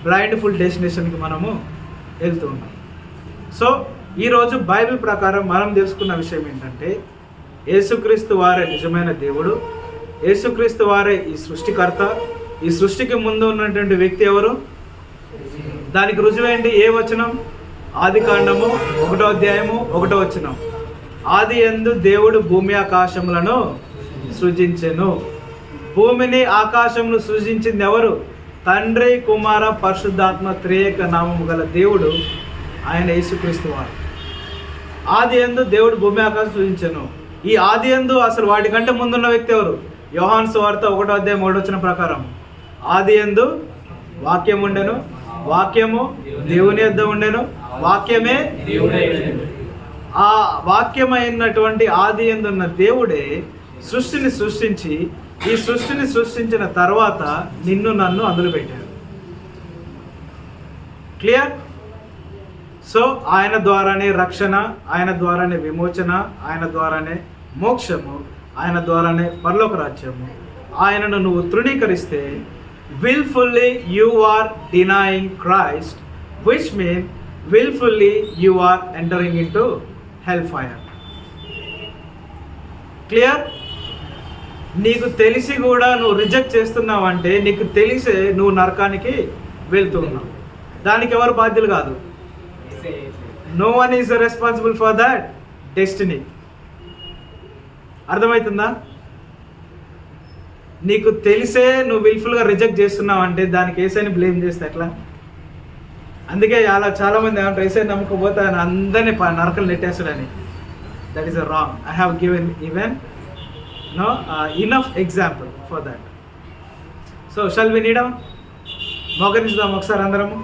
బ్లైండ్ఫుల్ డెస్టినేషన్కి మనము వెళ్తూ ఉన్నాం. సో ఈరోజు బైబిల్ ప్రకారం మనం తెలుసుకున్న విషయం ఏంటంటే యేసుక్రీస్తు వారే నిజమైన దేవుడు, యేసుక్రీస్తు వారే ఈ సృష్టికర్త. ఈ సృష్టికి ముందు ఉన్నటువంటి వ్యక్తి ఎవరు? దానికి రుజువేంటి? ఏ వచనం? ఆదికాండము 1వ అధ్యాయము 1వ వచనం. ఆది యందు దేవుడు భూమి ఆకాశములను సృజించెను. భూమిని ఆకాశమును సృజించింది ఎవరు? తండ్రి, కుమార, పరిశుద్ధాత్మ త్రియేక నామము గల దేవుడు, ఆయన యేసుక్రీస్తు వారు. ఆది యందు దేవుడు భూమి ఆకాశం సృజించెను. ఈ ఆది యందు అసలు వాటికంటే ముందున్న వ్యక్తి ఎవరు? యోహాను సువార్త 1వ అధ్యాయం 3వ వచనం ప్రకారం ఆది యందు వాక్యం ఉండెను, వాక్యము దేవుని యొద్ద ఉండెను, వాక్యమే ఆ వాక్యమైనటువంటి ఆది యందున్న దేవుడే సృష్టిని సృష్టించి, ఈ సృష్టిని సృష్టించిన తర్వాత నిన్ను నన్ను అందులో పెట్టాడు. క్లియర్? సో ఆయన ద్వారానే రక్షణ, ఆయన ద్వారానే విమోచన, ఆయన ద్వారానే మోక్షము, ఆయన ద్వారానే పరలోక రాజ్యము. ఆయనను నువ్వు తృణీకరిస్తే willfully you are denying Christ, which means willfully you are entering into hellfire. Clear? నీకు తెలిసి కూడా నువ్వు రిజెక్ట్ చేస్తున్నావు అంటే నీకు తెలిసే నువ్వు నరకానికి వెళ్తున్నావు. దానికి ఎవరు బాధ్యులు కాదు. No one is responsible for that destiny. అర్థమవుతుందా? నీకు తెలిసే నువ్వు విల్ఫుల్గా రిజెక్ట్ చేస్తున్నావు అంటే దానికి ఏసైని బ్లేమ్ చేస్తే ఎట్లా? అందుకే చాలామంది ఏమంటారు, ఏసై నమ్మకపోతే ఆయన అందరినీ నరకలు నెట్టేస్తాడని. That is a wrong. I have given even enough example for that. So shall we need మోకరించుదాం ఒకసారి అందరము.